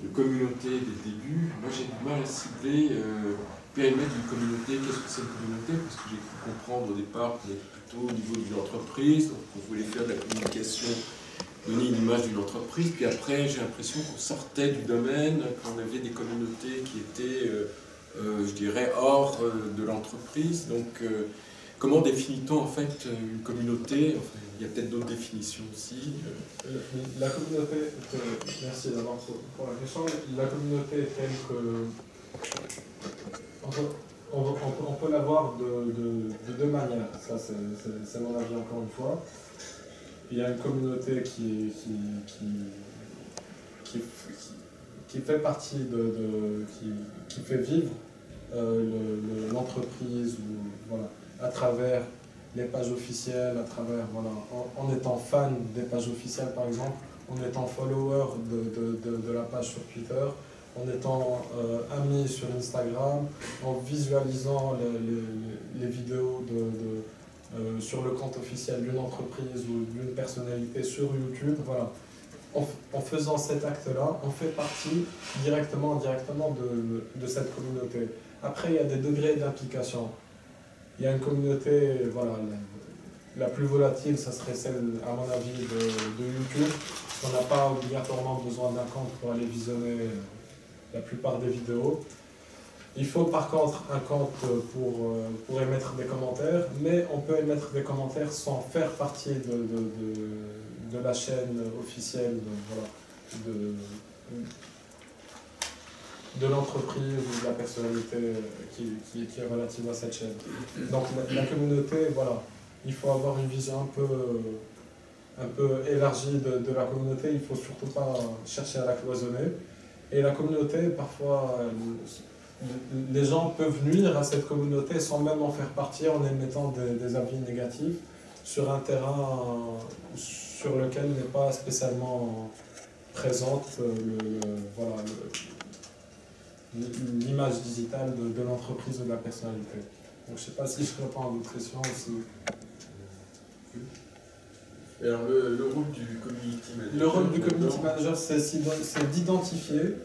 communauté dès le début. Moi j'ai du mal à cibler le périmètre d'une communauté. Qu'est-ce que c'est une communauté? Parce que j'ai cru comprendre au départ qu'on était plutôt au niveau d'une entreprise, donc on voulait faire de la communication, donner une image d'une entreprise. Puis après j'ai l'impression qu'on sortait du domaine, qu'on avait des communautés qui étaient je dirais, hors de l'entreprise. Donc, comment définit-on en fait une communauté? Enfin, il y a peut-être d'autres définitions aussi. La communauté, merci d'abord pour la question. La communauté est telle que... On peut la voir de deux manières. Ça, c'est mon avis encore une fois. Il y a une communauté qui fait partie qui fait vivre l'entreprise, voilà, à travers les pages officielles, à travers, voilà, en étant fan des pages officielles par exemple, en étant follower de la page sur Twitter, en étant ami sur Instagram, en visualisant les vidéos sur le compte officiel d'une entreprise ou d'une personnalité sur YouTube, voilà. En faisant cet acte-là, on fait partie directement ou indirectement de cette communauté. Après, il y a des degrés d'implication. Il y a une communauté, voilà, la plus volatile, ça serait celle, à mon avis, de YouTube. On n'a pas obligatoirement besoin d'un compte pour aller visionner la plupart des vidéos. Il faut par contre un compte pour émettre des commentaires, mais on peut émettre des commentaires sans faire partie de la chaîne officielle de l'entreprise ou de la personnalité qui est relative à cette chaîne. Donc la communauté, voilà, il faut avoir une vision un peu élargie de la communauté, il ne faut surtout pas chercher à la cloisonner. Et la communauté, parfois, les gens peuvent nuire à cette communauté sans même en faire partie en émettant des avis négatifs sur un terrain sur lequel n'est pas spécialement présente l'image digitale de l'entreprise ou de la personnalité. Donc je ne sais pas si je réponds à votre question aussi. Et alors le rôle du community manager? Le rôle du community manager, c'est d'identifier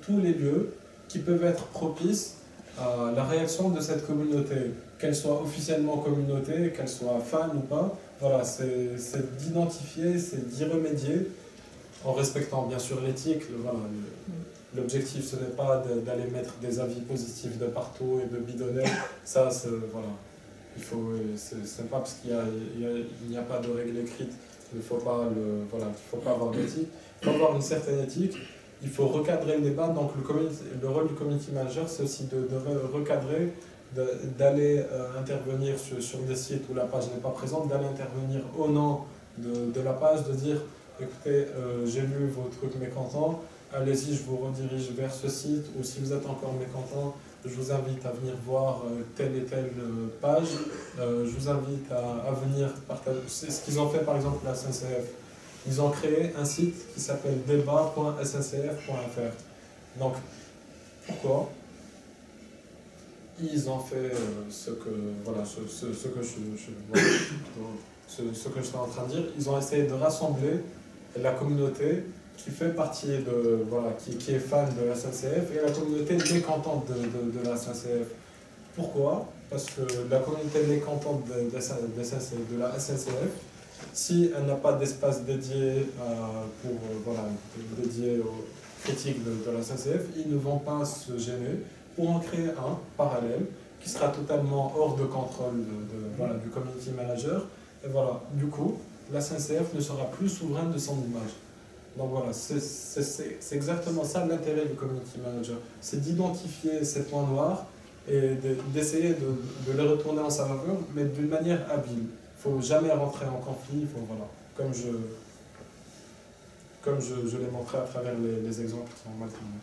tous les lieux qui peuvent être propices à la réaction de cette communauté, qu'elle soit officiellement communauté, qu'elle soit fan ou pas. Voilà, c'est d'identifier, c'est d'y remédier en respectant bien sûr l'éthique. Voilà, l'objectif, ce n'est pas d'aller mettre des avis positifs de partout et de bidonner. Ça, voilà. C'est pas parce qu'il n'y a pas de règle écrite, il ne faut pas avoir d'éthique. Il faut avoir une certaine éthique, il faut recadrer le débat. Donc le rôle du community manager, c'est aussi de recadrer, d'aller intervenir sur des sites où la page n'est pas présente, d'aller intervenir au nom de la page, de dire écoutez, j'ai lu vos trucs mécontents, allez-y, je vous redirige vers ce site, ou si vous êtes encore mécontent, je vous invite à venir voir telle et telle page, je vous invite à venir partager. C'est ce qu'ils ont fait par exemple à la SNCF. Ils ont créé un site qui s'appelle débat.sncf.fr. Donc, pourquoi? Ils ont fait ce que je suis en train de dire. Ils ont essayé de rassembler la communauté qui fait partie qui est fan de la SNCF et la communauté mécontente de la SNCF. Pourquoi? Parce que la communauté mécontente de la SNCF, si elle n'a pas d'espace dédié dédié aux critiques de la SNCF, ils ne vont pas se gêner pour en créer un parallèle qui sera totalement hors de contrôle du community manager. Et voilà, du coup, la SNCF ne sera plus souveraine de son image. Donc voilà, c'est exactement ça l'intérêt du community manager. C'est d'identifier ces points noirs et d'essayer de les retourner en sa faveur, mais d'une manière habile. Il faut jamais rentrer en conflit, il faut, voilà, comme je l'ai montré à travers les exemples qui sont mal tournés.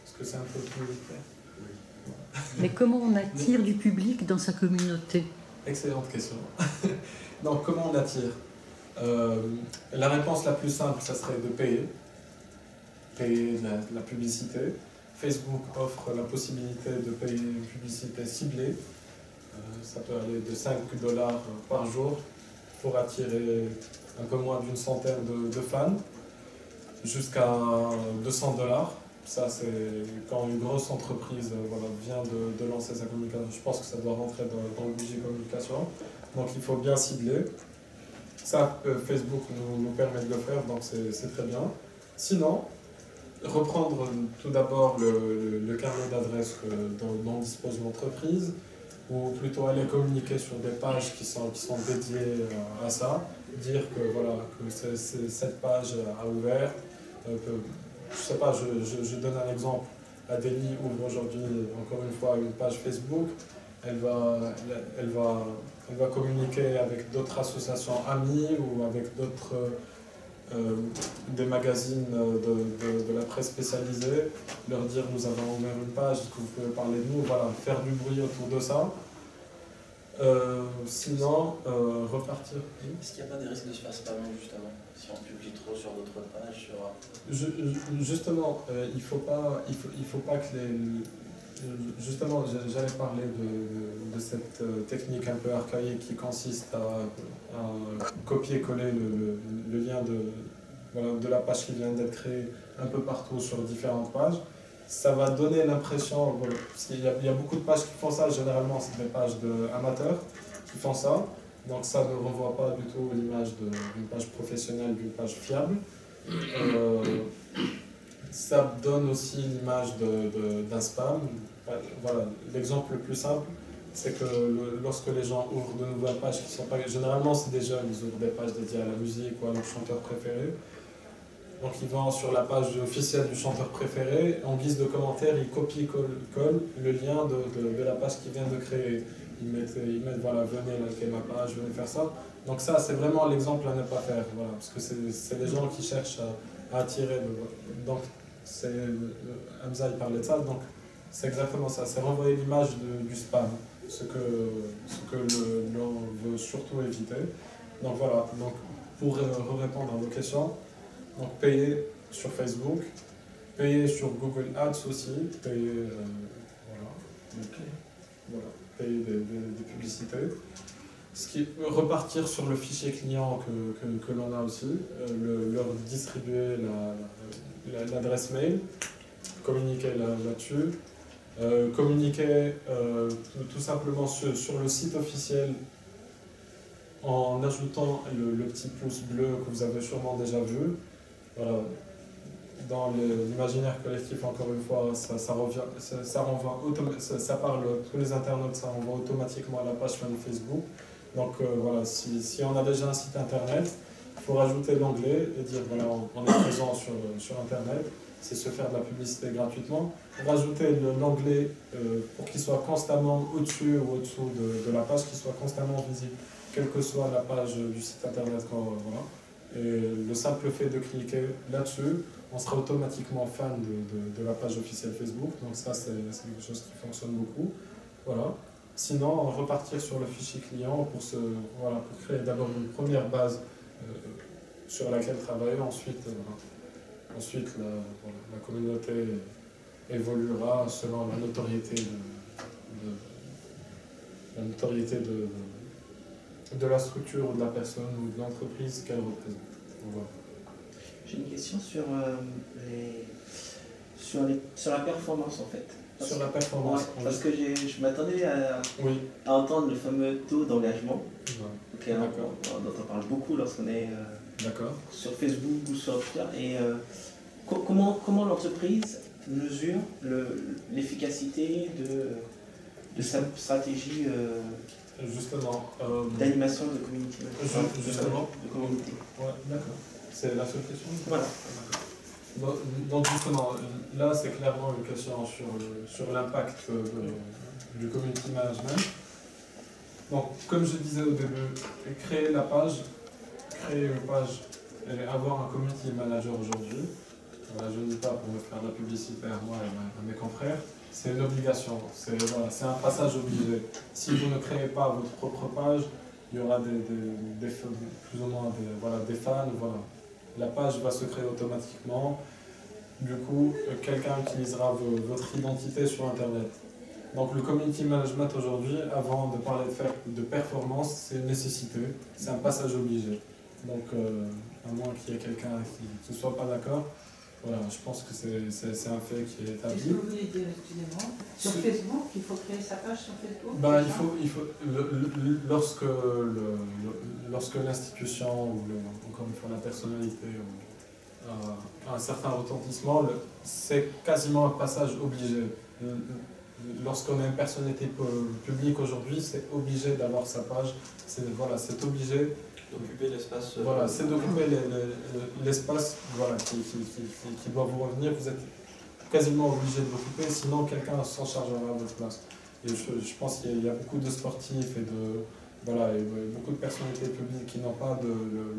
Est-ce que c'est un peu plus clair? Mais comment on attire du public dans sa communauté? Excellente question. Donc, comment on attire? La réponse la plus simple, ça serait de payer. Payer de la publicité. Facebook offre la possibilité de payer une publicité ciblée. Ça peut aller de 5 $ par jour pour attirer un peu moins d'une centaine de fans, jusqu'à 200 $. Ça, c'est quand une grosse entreprise voilà, vient de lancer sa communication. Je pense que ça doit rentrer dans le budget communication. Donc, il faut bien cibler. Ça, Facebook nous permet de le faire, donc c'est très bien. Sinon, reprendre tout d'abord le carnet d'adresse dont dispose l'entreprise, ou plutôt aller communiquer sur des pages qui sont dédiées à ça, dire que, voilà, que cette page a ouvert. Je sais pas, je donne un exemple. Adélie ouvre aujourd'hui, encore une fois, une page Facebook. Elle va communiquer avec d'autres associations amies ou avec d'autres des magazines de la presse spécialisée, leur dire nous avons ouvert une page, est-ce que vous pouvez parler de nous, voilà, faire du bruit autour de ça. Sinon, repartir. Est-ce qu'il n'y a pas des risques de se faire spammer justement, si on publie trop sur d'autres pages Justement, il faut pas que justement, j'allais parler de cette technique un peu archaïque qui consiste à copier-coller le lien de la page qui vient d'être créée un peu partout sur différentes pages. Ça va donner l'impression, voilà, parce qu'il y a beaucoup de pages qui font ça, généralement c'est des pages d'amateurs qui font ça, donc ça ne renvoie pas du tout l'image d'une page professionnelle, d'une page fiable. Ça donne aussi l'image d'un spam. Voilà, l'exemple le plus simple, c'est que lorsque les gens ouvrent de nouvelles pages qui sont pas... Généralement, c'est des jeunes, ils ouvrent des pages dédiées à la musique ou à leur chanteur préféré. Donc ils vont sur la page officielle du chanteur préféré, en guise de commentaire, ils copient-collent le lien de la page qu'ils viennent de créer. Ils mettent voilà, venez liker ma page, venez faire ça. Donc ça, c'est vraiment l'exemple à ne pas faire, voilà, parce que c'est des gens qui cherchent à attirer. Donc, Hamza il parlait de ça, donc c'est exactement ça, c'est renvoyer l'image du spam, ce que l'on veut surtout éviter. Donc voilà, donc, pour répondre à vos questions, donc payer sur Facebook, payer sur Google Ads aussi, payer, payer des publicités. Repartir sur le fichier client que l'on a aussi, leur distribuer l'adresse mail, communiquer là-dessus, communiquer tout simplement sur le site officiel en ajoutant le petit pouce bleu que vous avez sûrement déjà vu. Voilà. Dans l'imaginaire collectif, encore une fois, ça parle, tous les internautes, ça renvoie automatiquement à la page fan Facebook. Donc voilà, si on a déjà un site internet, il faut rajouter l'onglet et dire voilà, on est présent sur internet, c'est se faire de la publicité gratuitement. Rajouter l'onglet pour qu'il soit constamment au-dessus ou au-dessous de la page, qu'il soit constamment visible, quelle que soit la page du site internet. Voilà. Et le simple fait de cliquer là-dessus, on sera automatiquement fan de la page officielle Facebook. Donc ça, c'est quelque chose qui fonctionne beaucoup. Voilà. Sinon, repartir sur le fichier client pour créer d'abord une première base sur laquelle travailler. Ensuite la communauté évoluera selon la notoriété de la structure ou de la personne ou de l'entreprise qu'elle représente. Voilà. J'ai une question sur la performance en fait. Sur la performance. Ouais, parce que je m'attendais à entendre le fameux taux d'engagement, dont on parle beaucoup lorsqu'on est sur Facebook ou sur Twitter. Et comment l'entreprise mesure l'efficacité de sa stratégie d'animation de community. De communauté. Ouais, d'accord. C'est la seule question. Voilà. Donc justement, là c'est clairement une question sur l'impact du community management. Donc, comme je disais au début, créer une page et avoir un community manager aujourd'hui, voilà, je ne dis pas pour me faire de la publicité à moi et à mes confrères, c'est une obligation, c'est un passage obligé. Si vous ne créez pas votre propre page, il y aura plus ou moins des fans, voilà. La page va se créer automatiquement. Du coup, quelqu'un utilisera votre identité sur Internet. Donc le community management aujourd'hui, avant de parler de performance, c'est une nécessité, c'est un passage obligé. Donc à moins qu'il y ait quelqu'un qui ne soit pas d'accord, voilà, je pense que c'est un fait qui est établi. Qu'est-ce que vous voulez dire, excusez-moi? Sur Facebook, il faut créer sa page sur Facebook? Ben, lorsque l'institution ou encore une fois la personnalité a un certain retentissement, c'est quasiment un passage obligé. Lorsqu'on est une personnalité publique aujourd'hui, c'est obligé d'avoir sa page, c'est obligé d'occuper l'espace. Voilà, c'est d'occuper l'espace voilà, qui doit vous revenir. Vous êtes quasiment obligé de l'occuper, sinon quelqu'un s'en chargera à votre place. Et je pense qu'il y a beaucoup de sportifs et beaucoup de personnalités publiques qui n'ont pas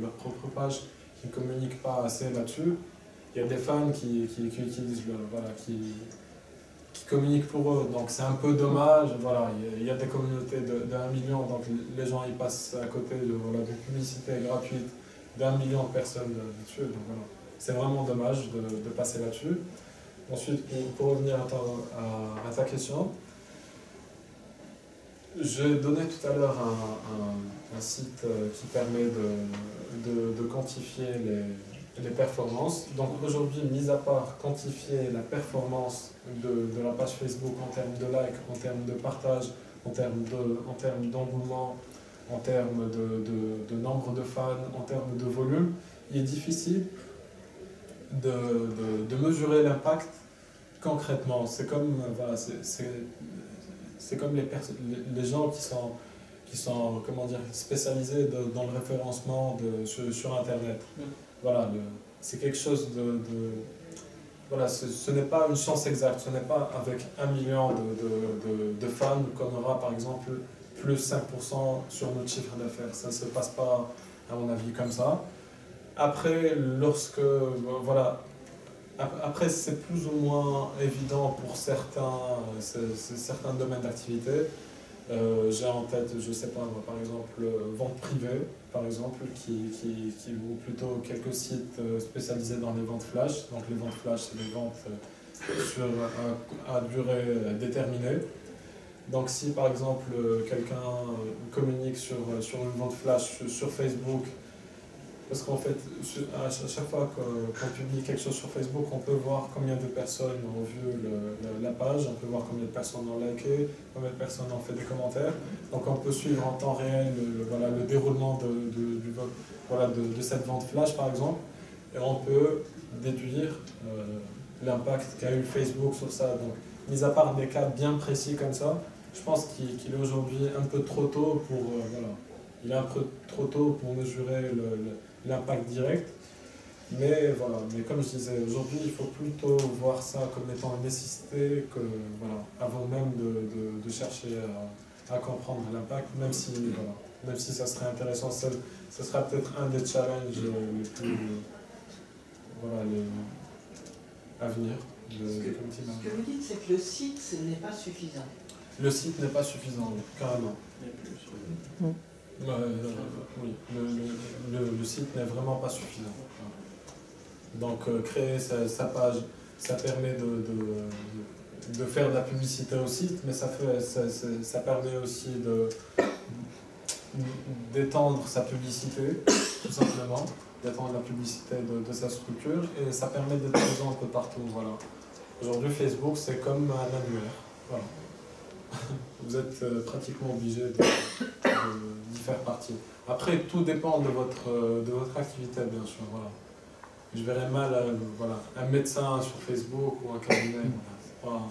leur propre page, qui ne communiquent pas assez là-dessus. Il y a des fans qui utilisent qui communiquent pour eux, donc c'est un peu dommage. Voilà, il y a des communautés d'1 million, donc les gens ils passent à côté de publicité gratuite d'1 million de personnes là-dessus, donc voilà, c'est vraiment dommage de passer là-dessus. Ensuite, pour revenir à ta question, j'ai donné tout à l'heure un site qui permet de quantifier les performances. Donc aujourd'hui, mis à part quantifier la performance de la page Facebook en termes de likes, en termes de partage, en termes d'engouement, en termes de nombre de fans, en termes de volume, il est difficile de mesurer l'impact concrètement. C'est comme, c'est comme les gens qui sont comment dire, spécialisés dans le référencement sur Internet. Voilà, c'est quelque chose voilà, ce n'est pas une chance exacte, ce n'est pas avec 1 million de fans qu'on aura par exemple plus 5% sur notre chiffre d'affaires. Ça ne se passe pas, à mon avis, comme ça. Après, après c'est plus ou moins évident pour certains domaines d'activité. J'ai en tête, je ne sais pas, par exemple, vente privée, par exemple, ou plutôt quelques sites spécialisés dans les ventes flash. Donc les ventes flash, c'est des ventes à durée déterminée. Donc si par exemple quelqu'un communique sur une vente flash sur Facebook, parce qu'en fait, à chaque fois qu'on publie quelque chose sur Facebook, on peut voir combien de personnes ont vu la page, on peut voir combien de personnes ont liké, combien de personnes ont fait des commentaires. Donc on peut suivre en temps réel le déroulement de cette vente flash, par exemple, et on peut déduire l'impact qu'a eu Facebook sur ça. Donc, mis à part des cas bien précis comme ça, je pense qu'il est aujourd'hui un peu trop tôt pour... il est un peu trop tôt pour mesurer l'impact direct, mais voilà. Mais comme je disais, aujourd'hui, il faut plutôt voir ça comme étant une nécessité que, avant même de chercher à comprendre l'impact, même si ça serait intéressant, ça sera peut-être un des challenges les plus à venir. Ce que vous dites, c'est que le site n'est pas suffisant. Le site n'est pas suffisant, carrément. Oui, le site n'est vraiment pas suffisant. Donc créer sa page, ça permet de faire de la publicité au site, mais ça permet aussi d'étendre sa publicité, tout simplement, d'étendre la publicité de sa structure, et ça permet d'être présent un peu partout. Voilà. Aujourd'hui, Facebook, c'est comme un annuaire. Voilà. Vous êtes pratiquement obligé d'y faire partie. Après, tout dépend de votre activité, bien sûr. Voilà. Je verrais mal un médecin sur Facebook ou un cabinet. Voilà.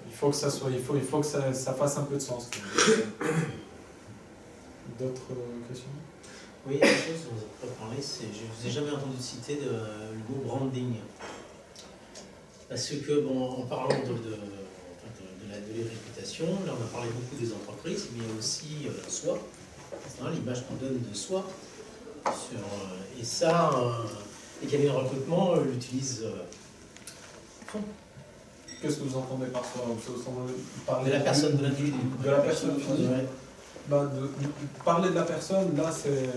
Il faut que ça soit, il faut que ça fasse un peu de sens. D'autres questions? Oui, il y a une chose dont on peut parler, c'est je ne vous ai jamais entendu citer le mot branding. Parce que, bon, en parlant de la réputation, réputation, là on a parlé beaucoup des entreprises, mais il y a aussi soi, l'image qu'on donne de soi. Et ça, les cabinets de recrutement l'utilisent à fond. Qu'est-ce que vous entendez par soi? De la personne, de l'individu. De la personne physique. Ouais. Parler de la personne, là, c'est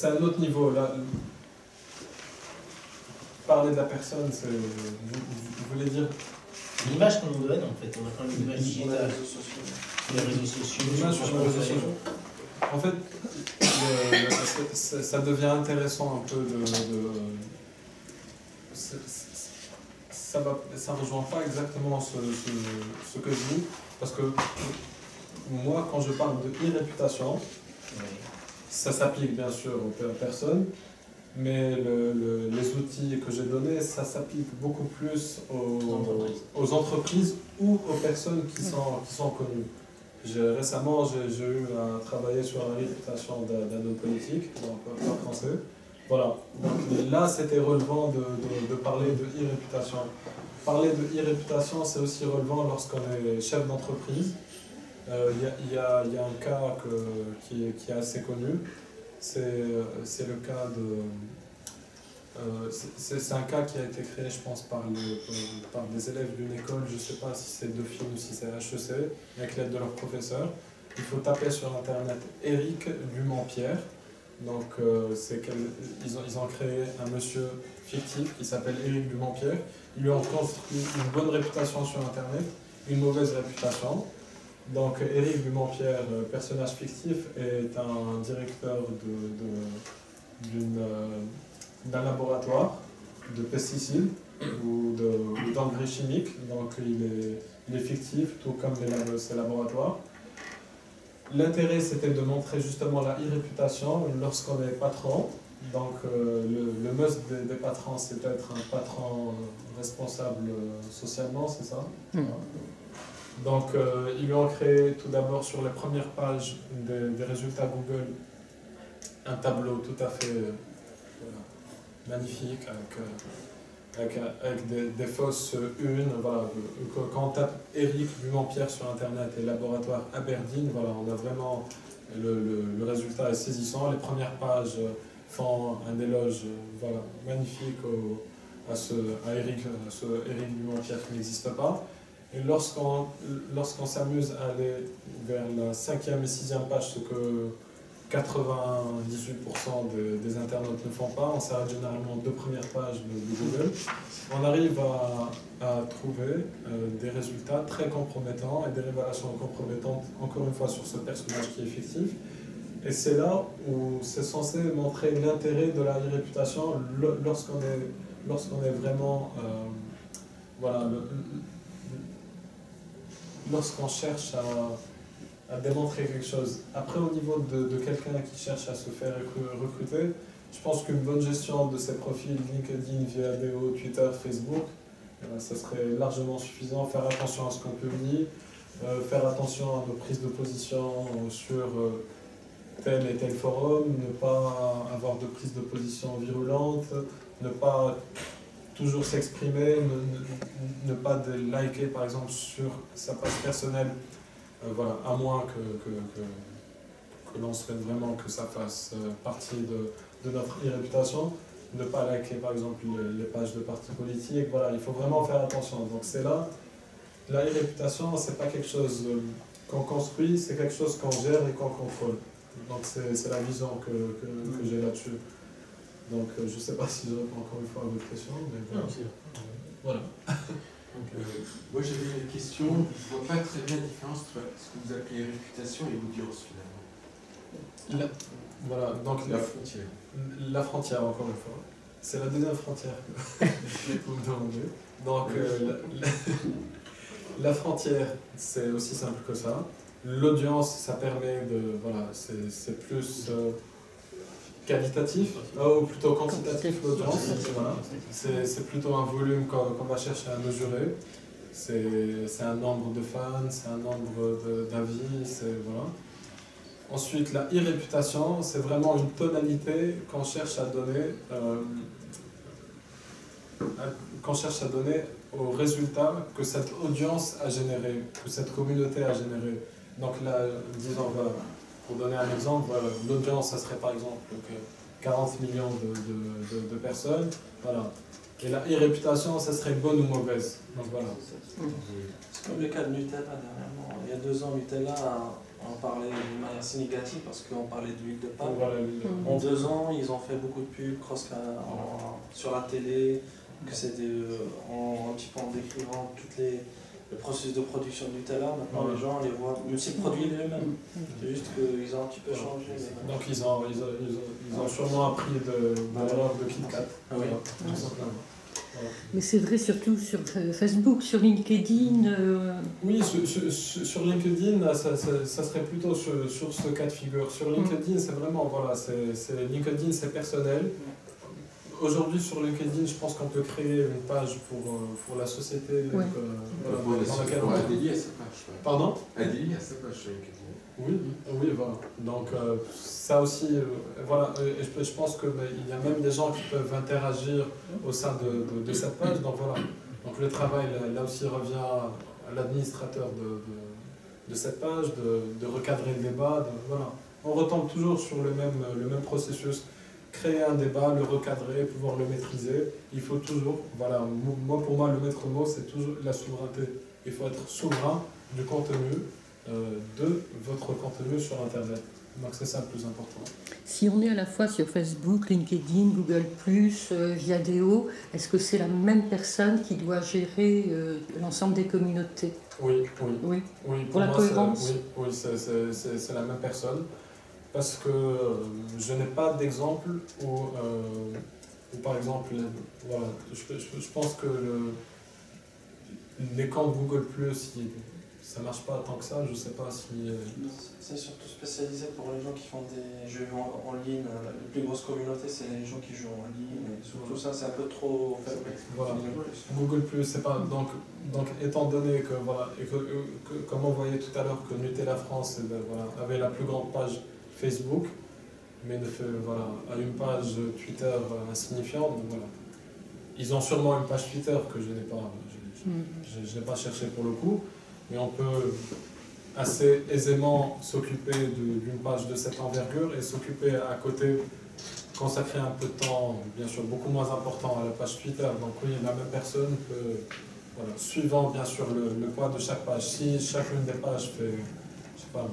un autre niveau. Là, parler de la personne, vous voulez dire l'image qu'on nous donne, en fait. On a quand même une image digitale. Les réseaux sociaux. L'image sur les réseaux sociaux. En fait, ça devient intéressant un peu ça ne rejoint pas exactement ce que je dis, parce que moi, quand je parle de e-réputation, ça s'applique bien sûr aux personnes, mais les outils que j'ai donnés, ça s'applique beaucoup plus aux entreprises ou aux personnes qui sont connues. Récemment, j'ai eu à travailler sur la réputation d'un homme politique, donc pas français. Voilà, donc là c'était relevant de parler de e-réputation. Parler de e-réputation, c'est aussi relevant lorsqu'on est chef d'entreprise. Il y a un cas qui est assez connu, c'est le cas c'est un cas qui a été créé, je pense, par des élèves d'une école, je ne sais pas si c'est Dauphine ou si c'est HEC, avec l'aide de leur professeur. Il faut taper sur internet Éric Dumont-Pierre. Donc ils ont créé un monsieur fictif qui s'appelle Éric Dumont-Pierre. Ils lui ont construit une bonne réputation sur internet, une mauvaise réputation. Donc Éric Dumont-Pierre, personnage fictif, est un directeur d'un laboratoire de pesticides ou d'engrais chimiques. Donc il est fictif, tout comme ces laboratoires. L'intérêt, c'était de montrer justement la e-réputation lorsqu'on est patron. Donc le must des patrons, c'est d'être un patron responsable socialement, c'est ça? Donc ils lui ont créé tout d'abord sur les premières pages des résultats Google un tableau tout à fait magnifique avec des fausses unes. Voilà. Quand on tape Éric Dumont-Pierre sur internet et laboratoire Aberdeen, voilà, on a vraiment le résultat est saisissant. Les premières pages font un éloge voilà, magnifique à Éric Dumont-Pierre qui n'existe pas. Et lorsqu'on s'amuse à aller vers la 5e et 6e page, ce que 98% des internautes ne font pas, on s'arrête généralement aux 2 premières pages de Google, on arrive à trouver des résultats très compromettants et des révélations compromettantes, encore une fois, sur ce personnage qui est fictif. Et c'est là où c'est censé montrer l'intérêt de la réputation lorsqu'on est vraiment... voilà, lorsqu'on cherche à démontrer quelque chose. Après, au niveau de quelqu'un qui cherche à se faire recruter, je pense qu'une bonne gestion de ses profils LinkedIn, Viadeo, Twitter, Facebook, ça serait largement suffisant. Faire attention à ce qu'on publie, faire attention à nos prises de position sur tel et tel forum, ne pas avoir de prise de position virulente, ne pas toujours s'exprimer, ne pas liker par exemple sur sa page personnelle, voilà, à moins que l'on souhaite vraiment que ça fasse partie de notre e-réputation, ne pas liker par exemple les pages de partis politiques, voilà, il faut vraiment faire attention. Donc c'est là, la e-réputation, c'est pas quelque chose qu'on construit, c'est quelque chose qu'on gère et qu'on contrôle. Donc c'est la vision que j'ai là-dessus. Donc je ne sais pas si je réponds encore une fois à votre question, mais voilà. Voilà. Donc, moi j'avais une question, je ne vois pas très bien la différence entre ce que vous appelez réputation et audience finalement. Voilà, donc la frontière. La frontière, encore une fois. C'est la deuxième frontière que vous me demandez. Donc la frontière, c'est aussi simple que ça. L'audience, ça permet de... Voilà, c'est plus... qualitatif, ou plutôt quantitatif l'audience, voilà. C'est plutôt un volume qu'on va chercher à mesurer, c'est un nombre de fans, c'est un nombre d'avis, voilà. Ensuite, la e-réputation, c'est vraiment une tonalité qu'on cherche à donner aux résultats que cette audience a généré, que cette communauté a généré. Donc là, disons, voilà, pour donner un exemple, voilà, l'audience, ça serait par exemple 40 millions de personnes. Voilà. Et la réputation, ça serait bonne ou mauvaise. Donc voilà. C'est comme le cas de Nutella dernièrement. Il y a 2 ans, Nutella on parlait d'une manière si négative parce qu'on parlait d'huile de palme. Voilà, en 2 ans, ils ont fait beaucoup de pubs sur la télé, que c'était un petit peu en décrivant le processus de production de Nutella. Maintenant, les gens les voient, même si le produit est le même. C'est juste qu'ils ont un petit peu changé. Mais... Donc ils ont sûrement appris de l'erreur de KitKat. Ah oui. Voilà. Mais c'est vrai surtout sur Facebook, sur LinkedIn. Oui, sur LinkedIn, ça serait plutôt sur ce cas de figure. Sur LinkedIn, c'est vraiment, voilà, LinkedIn, c'est personnel. Aujourd'hui, sur LinkedIn, je pense qu'on peut créer une page pour la société ouais. dans laquelle on est dédié à sa page. Pardon ? Dédié à sa page sur LinkedIn. Oui, voilà. Donc ça aussi, voilà, je pense qu'il y a même des gens qui peuvent interagir au sein de cette page. Donc voilà. Donc le travail, là aussi, revient à l'administrateur de cette page, de recadrer le débat. Voilà. On retombe toujours sur le même processus. Créer un débat, le recadrer, pouvoir le maîtriser. Il faut toujours, voilà, pour moi, le maître mot, c'est toujours la souveraineté. Il faut être souverain du contenu, de votre contenu sur Internet. Donc c'est ça le plus important. Si on est à la fois sur Facebook, LinkedIn, Google+, Viadeo, est-ce que c'est la même personne qui doit gérer l'ensemble des communautés ? Oui. Pour la cohérence ? Oui, c'est la même personne. Parce que je n'ai pas d'exemple où, par exemple, voilà, je pense que les comptes Google+, ça marche pas tant que ça, je sais pas si... C'est surtout spécialisé pour les gens qui font des jeux en ligne. Les plus grosses communautés, c'est les gens qui jouent en ligne. Et surtout ça, c'est un peu trop faible. Voilà. Google+, c'est pas... Donc étant donné que, voilà, et comme on voyait tout à l'heure que Nutella France voilà, avait la plus grande page Facebook, mais a une page Twitter insignifiante. Donc voilà. Ils ont sûrement une page Twitter que je n'ai pas cherché pour le coup, mais on peut assez aisément s'occuper d'une page de cette envergure et s'occuper à côté, consacrer un peu de temps, bien sûr beaucoup moins important, à la page Twitter. Donc oui, la même personne peut, voilà, suivant bien sûr le poids de chaque page. Si chacune des pages fait, je sais pas,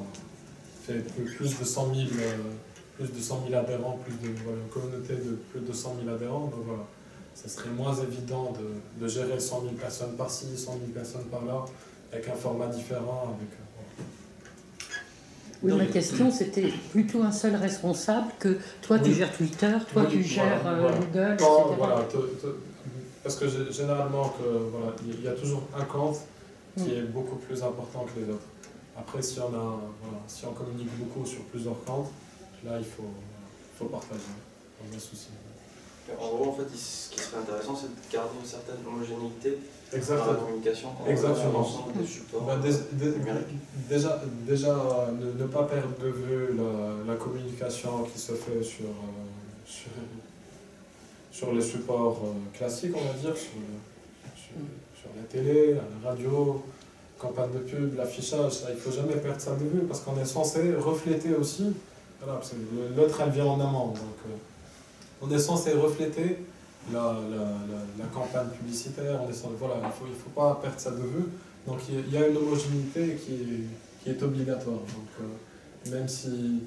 fait plus de 100 000 adhérents, une communauté de plus de 100 000 adhérents, donc voilà, ça serait moins évident de gérer 100 000 personnes par-ci, 100 000 personnes par-là, avec un format différent. Oui, ma question, c'était plutôt un seul responsable que toi tu gères Twitter, toi tu gères Google, etc. Voilà, parce que généralement, il y a toujours un compte qui est beaucoup plus important que les autres. Après, si on communique beaucoup sur plusieurs comptes, là, il faut partager. Il y a un souci. En gros, en fait, ce qui serait intéressant, c'est de garder une certaine homogénéité dans la communication exactement. L'ensemble des supports numériques. Déjà ne pas perdre de vue la communication qui se fait sur les supports classiques, on va dire, sur la télé, la radio, campagne de pub, l'affichage, il ne faut jamais perdre ça de vue parce qu'on est censé refléter aussi, voilà, parce que l'autre elle vient en amont, donc on est censé refléter la campagne publicitaire, voilà, il ne faut pas perdre ça de vue, donc il y a une homogénéité qui est obligatoire, donc même si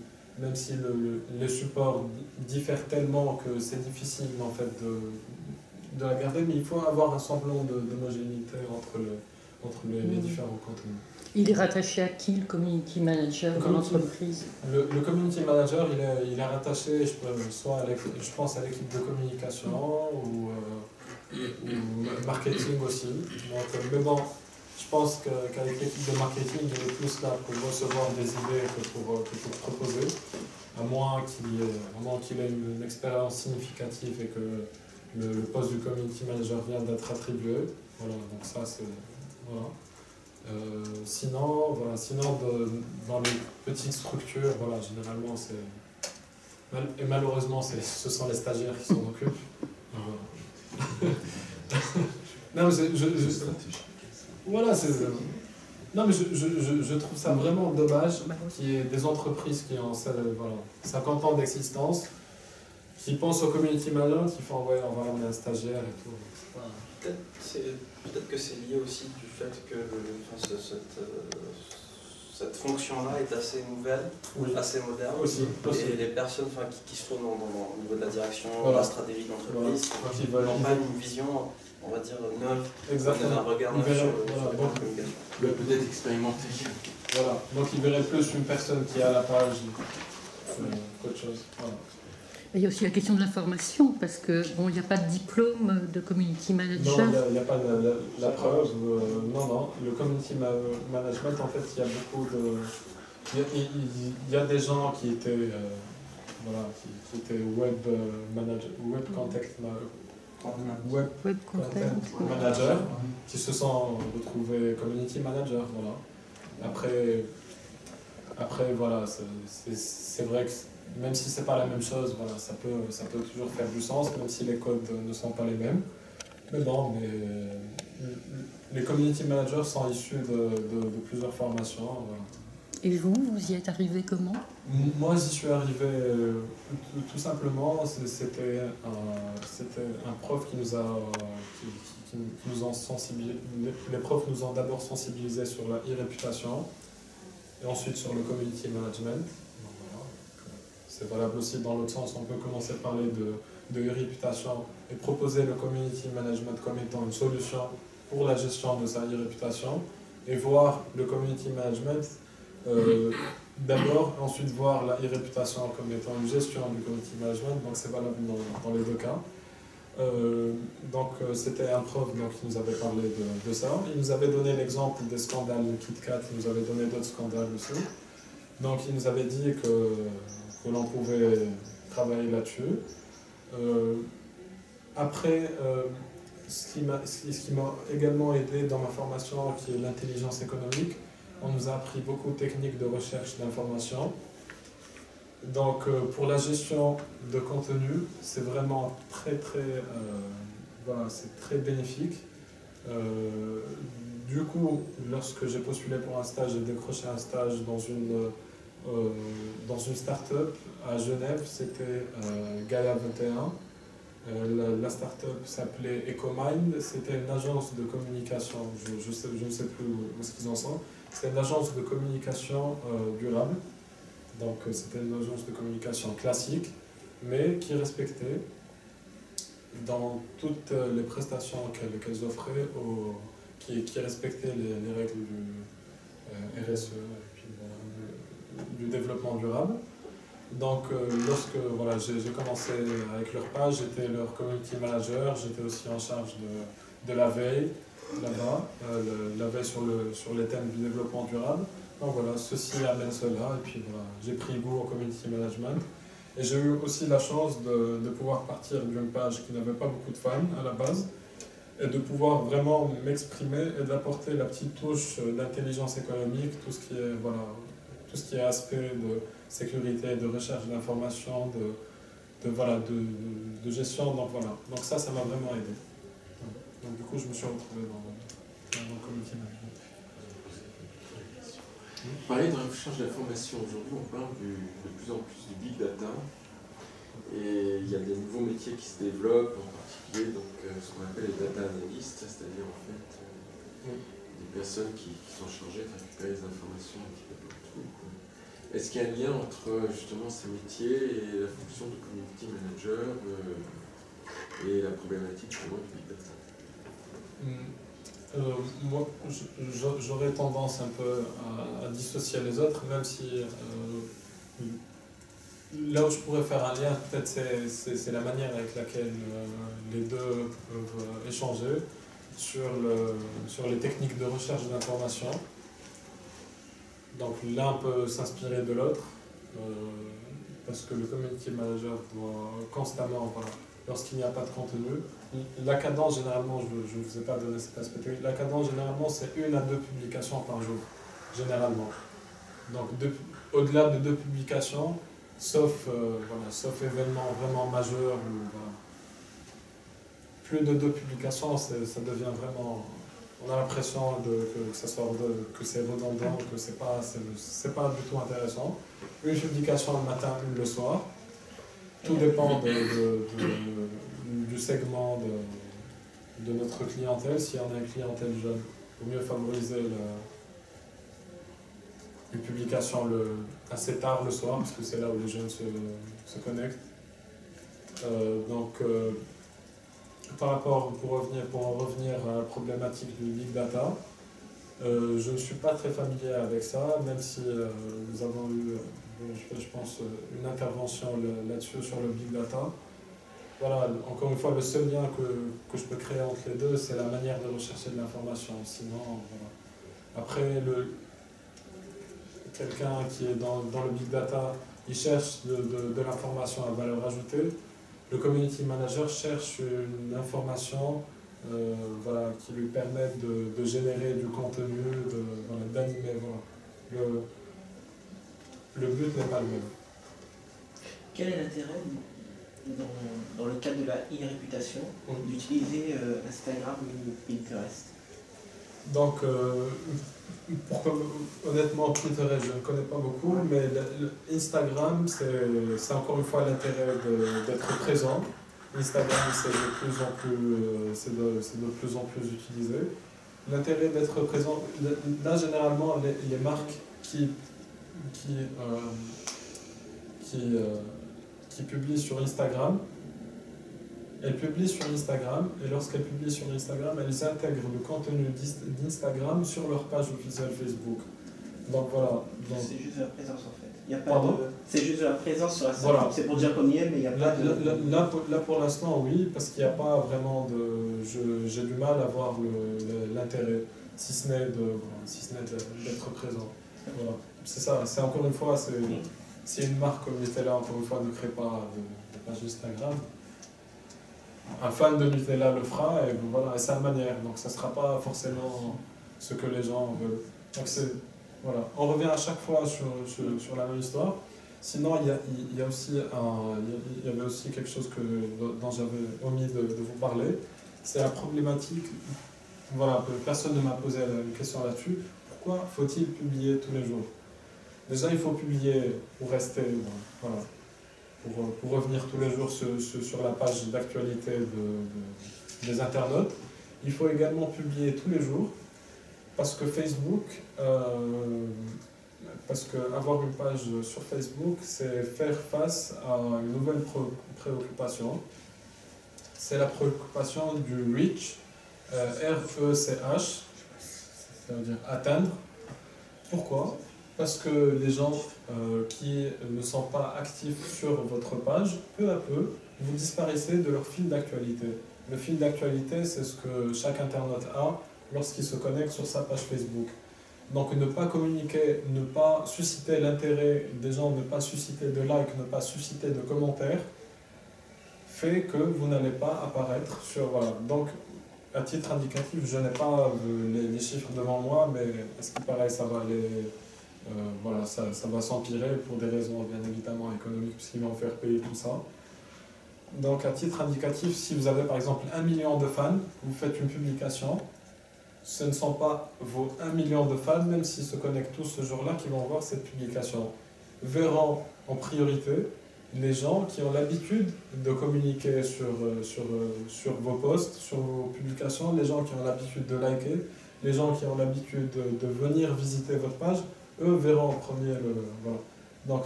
les supports diffèrent tellement que c'est difficile en fait de la garder, mais il faut avoir un semblant d'homogénéité entre les différents contenus. Il est rattaché à qui, le community manager dans l'entreprise? Le community manager, il est rattaché, je pense, à l'équipe de communication ou marketing aussi. Donc, mais bon, je pense qu'avec l'équipe de marketing, il est plus là pour recevoir des idées que pour proposer, à moins qu'il ait une expérience significative et que le poste du community manager vient d'être attribué. Voilà, donc ça c'est... Voilà. Sinon, dans les petites structures, voilà, généralement et malheureusement ce sont les stagiaires qui s'en occupent. Non, mais voilà, non, mais je trouve ça vraiment dommage qu'il y ait des entreprises qui ont 50 ans d'existence, qui pensent au community management, qui font ouais, on va amener un stagiaire et tout. Peut-être que c'est lié aussi du fait que cette fonction-là est assez nouvelle, assez moderne. Aussi. Et les personnes qui se trouvent au niveau de la direction, de la stratégie d'entreprise, n'ont pas une vision, on va dire, neuve, un regard neuf sur la communication. Peut-être expérimenter. Voilà, donc il verrait plus une personne qui est à la page qu'autre chose. Voilà. Il y a aussi la question de la formation, parce que bon, il n'y a pas de diplôme de community manager. Non, il n'y a pas la preuve. Non, le community management, en fait, il y a beaucoup de... Il y a des gens qui étaient, qui étaient web contact manager, qui se sont retrouvés community manager. Voilà. Après voilà, c'est vrai que même si c'est pas la même chose, voilà, ça peut toujours faire du sens, même si les codes ne sont pas les mêmes. Mais bon, les community managers sont issus de plusieurs formations. Voilà. Et vous y êtes arrivé comment? Moi, j'y suis arrivé tout simplement, c'était un prof qui nous a sensibilisé. Les profs nous ont d'abord sensibilisés sur la e-réputation et ensuite sur le community management. C'est valable aussi dans l'autre sens, on peut commencer à parler de e-réputation et proposer le community management comme étant une solution pour la gestion de sa e-réputation et voir le community management d'abord, ensuite voir la e-réputation comme étant une gestion du community management, donc c'est valable dans les deux cas. Donc c'était un prof qui nous avait parlé de ça. Il nous avait donné l'exemple des scandales de KitKat, il nous avait donné d'autres scandales aussi. Donc il nous avait dit que l'on pouvait travailler là-dessus. Après, ce qui m'a également aidé dans ma formation, qui est l'intelligence économique, on nous a appris beaucoup de techniques de recherche d'information. Donc pour la gestion de contenu, c'est vraiment c'est très bénéfique. Du coup, lorsque j'ai postulé pour un stage, j'ai décroché un stage dans une start-up à Genève, c'était Gaia 21. La start-up s'appelait EcoMind, c'était une agence de communication, je ne sais plus où est-ce qu'ils en sont. C'était une agence de communication durable, donc c'était une agence de communication classique, mais qui respectait dans toutes les prestations qu'elles offraient, qui respectait les règles du RSE et puis, du développement durable. Donc lorsque j'ai commencé avec leur page, j'étais leur community manager, j'étais aussi en charge de la veille là-bas, la veille sur les thèmes du développement durable. Donc voilà, ceci amène cela, et puis voilà, j'ai pris goût au community management. Et j'ai eu aussi la chance de pouvoir partir d'une page qui n'avait pas beaucoup de fans à la base, et de pouvoir vraiment m'exprimer et d'apporter la petite touche d'intelligence économique, tout ce qui est aspect de sécurité, de recherche d'informations, de gestion. Donc voilà, donc ça m'a vraiment aidé. Donc du coup, je me suis retrouvé dans le community management. Vous parlez de recherche d'information. Aujourd'hui, on parle de plus en plus du big data. Et il y a des nouveaux métiers qui se développent, en particulier ce qu'on appelle les data analysts, c'est-à-dire en fait des personnes qui sont chargées de récupérer des informations un petit peu partout. Est-ce qu'il y a un lien entre justement ces métiers et la fonction de community manager et la problématique justement du big data? Moi, j'aurais tendance un peu à dissocier les autres, même si là où je pourrais faire un lien, peut-être c'est la manière avec laquelle les deux peuvent échanger sur les techniques de recherche d'information. Donc l'un peut s'inspirer de l'autre, parce que le community manager doit constamment, lorsqu'il n'y a pas de contenu, la cadence généralement, je ne vous ai pas donné cet aspect technique, la cadence généralement c'est 1 à 2 publications par jour, généralement. Donc au-delà de 2 publications, sauf événement vraiment majeur, plus de 2 publications, ça devient vraiment... On a l'impression que c'est redondant, que c'est pas du tout intéressant. Une publication le matin, une le soir. Tout dépend du segment de notre clientèle. Si on a une clientèle jeune, il vaut mieux favoriser une publication assez tard le soir, parce que c'est là où les jeunes se connectent. Pour en revenir à la problématique du big data, je ne suis pas très familier avec ça, même si nous avons eu, je pense, une intervention là-dessus sur le big data. Voilà, encore une fois, le seul lien que je peux créer entre les deux, c'est la manière de rechercher de l'information. Sinon, voilà. Après, quelqu'un qui est dans le big data, il cherche de l'information à valeur ajoutée. Le community manager cherche une information qui lui permette de générer du contenu, d'animer. Voilà. Le but n'est pas le même. Quel est l'intérêt, dans le cadre de la e-réputation, d'utiliser Instagram ou Pinterest? Donc, honnêtement, Pinterest, je ne connais pas beaucoup, mais Instagram, c'est encore une fois l'intérêt d'être présent. Instagram, c'est de plus en plus utilisé. L'intérêt d'être présent, là, généralement, les marques qui publient sur Instagram, elles publient sur Instagram, et lorsqu'elles publient sur Instagram, elles intègrent le contenu d'Instagram sur leur page officielle Facebook. Donc voilà. C'est juste de la présence en fait. Il y a pas c'est juste de la présence sur Instagram. Voilà. C'est pour dire qu'on y est, mais il n'y a pas de... Là pour l'instant, oui, parce qu'il n'y a pas vraiment de... J'ai du mal à voir l'intérêt, si ce n'est d'être présent. Voilà. C'est ça, c'est encore une fois, si une marque comme Nutella, encore une fois, ne crée pas de page Instagram, un fan de Nutella le fera, et voilà, et c'est sa manière, donc ça ne sera pas forcément ce que les gens veulent. Donc voilà. On revient à chaque fois sur la même histoire. Sinon, il y avait aussi quelque chose dont j'avais omis de vous parler, c'est la problématique, voilà, personne ne m'a posé une question là-dessus, pourquoi faut-il publier tous les jours? Déjà, il faut publier pour rester, voilà, pour revenir tous les jours sur la page d'actualité des internautes. Il faut également publier tous les jours parce que avoir une page sur Facebook, c'est faire face à une nouvelle préoccupation. C'est la préoccupation du reach, R-E-C-H, ça veut dire atteindre. Pourquoi ? Parce que les gens qui ne sont pas actifs sur votre page, peu à peu, vous disparaissez de leur fil d'actualité. Le fil d'actualité, c'est ce que chaque internaute a lorsqu'il se connecte sur sa page Facebook. Donc ne pas communiquer, ne pas susciter l'intérêt des gens, ne pas susciter de likes, ne pas susciter de commentaires, fait que vous n'allez pas apparaître sur... Voilà. Donc, à titre indicatif, je n'ai pas les chiffres devant moi, mais à ce qui paraît, ça va aller... voilà, ça va s'empirer pour des raisons bien évidemment économiques, puisqu'ils vont faire payer tout ça. Donc à titre indicatif, si vous avez par exemple 1 million de fans, vous faites une publication, ce ne sont pas vos 1 million de fans, même s'ils se connectent tous ce jour-là, qui vont voir cette publication. Verront en priorité les gens qui ont l'habitude de communiquer sur vos posts, sur vos publications, les gens qui ont l'habitude de liker, les gens qui ont l'habitude de venir visiter votre page, eux verront en premier voilà. Donc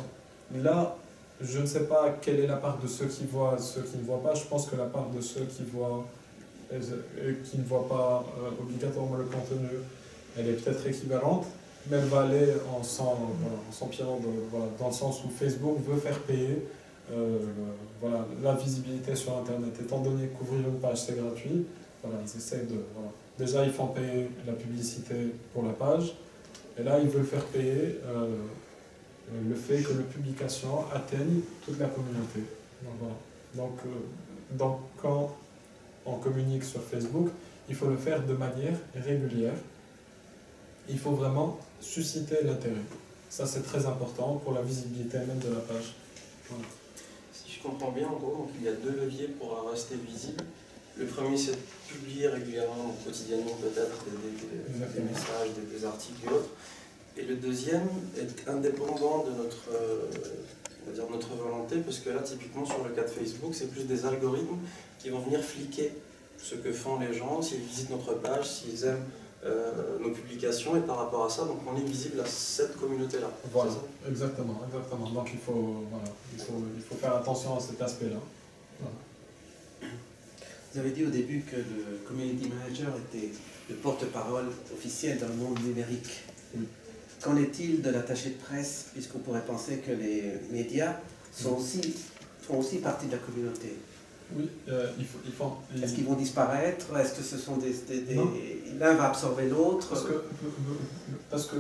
là, je ne sais pas quelle est la part de ceux qui voient, ceux qui ne voient pas. Je pense que la part de ceux qui voient et qui ne voient pas obligatoirement le contenu, elle est peut-être équivalente, mais elle va aller en s'empirant dans le sens où Facebook veut faire payer voilà, la visibilité sur Internet. Étant donné qu'ouvrir une page c'est gratuit, voilà, ils essayent de... Voilà. Déjà, ils font payer la publicité pour la page. Et là, ils veulent faire payer le fait que les publications atteignent toute la communauté. Donc, voilà. Donc, quand on communique sur Facebook, il faut le faire de manière régulière. Il faut vraiment susciter l'intérêt. Ça, c'est très important pour la visibilité même de la page. Voilà. Si je comprends bien, en gros, donc, il y a 2 leviers pour rester visible. Le premier, c'est de publier régulièrement, quotidiennement peut-être, des messages, des articles et autres. Et le deuxième est indépendant de notre volonté, parce que là, typiquement, sur le cas de Facebook, c'est plus des algorithmes qui vont venir fliquer ce que font les gens, s'ils visitent notre page, s'ils aiment nos publications, et par rapport à ça, donc on est visible à cette communauté-là. Voilà, exactement. Donc il faut faire attention à cet aspect-là. Voilà. Vous avez dit au début que le community manager était le porte-parole officiel dans le monde numérique. Oui. Qu'en est-il de l'attaché de presse, puisqu'on pourrait penser que les médias font aussi partie de la communauté? Oui, est-ce qu'ils vont disparaître? Est-ce que ce sont l'un va absorber l'autre? Parce que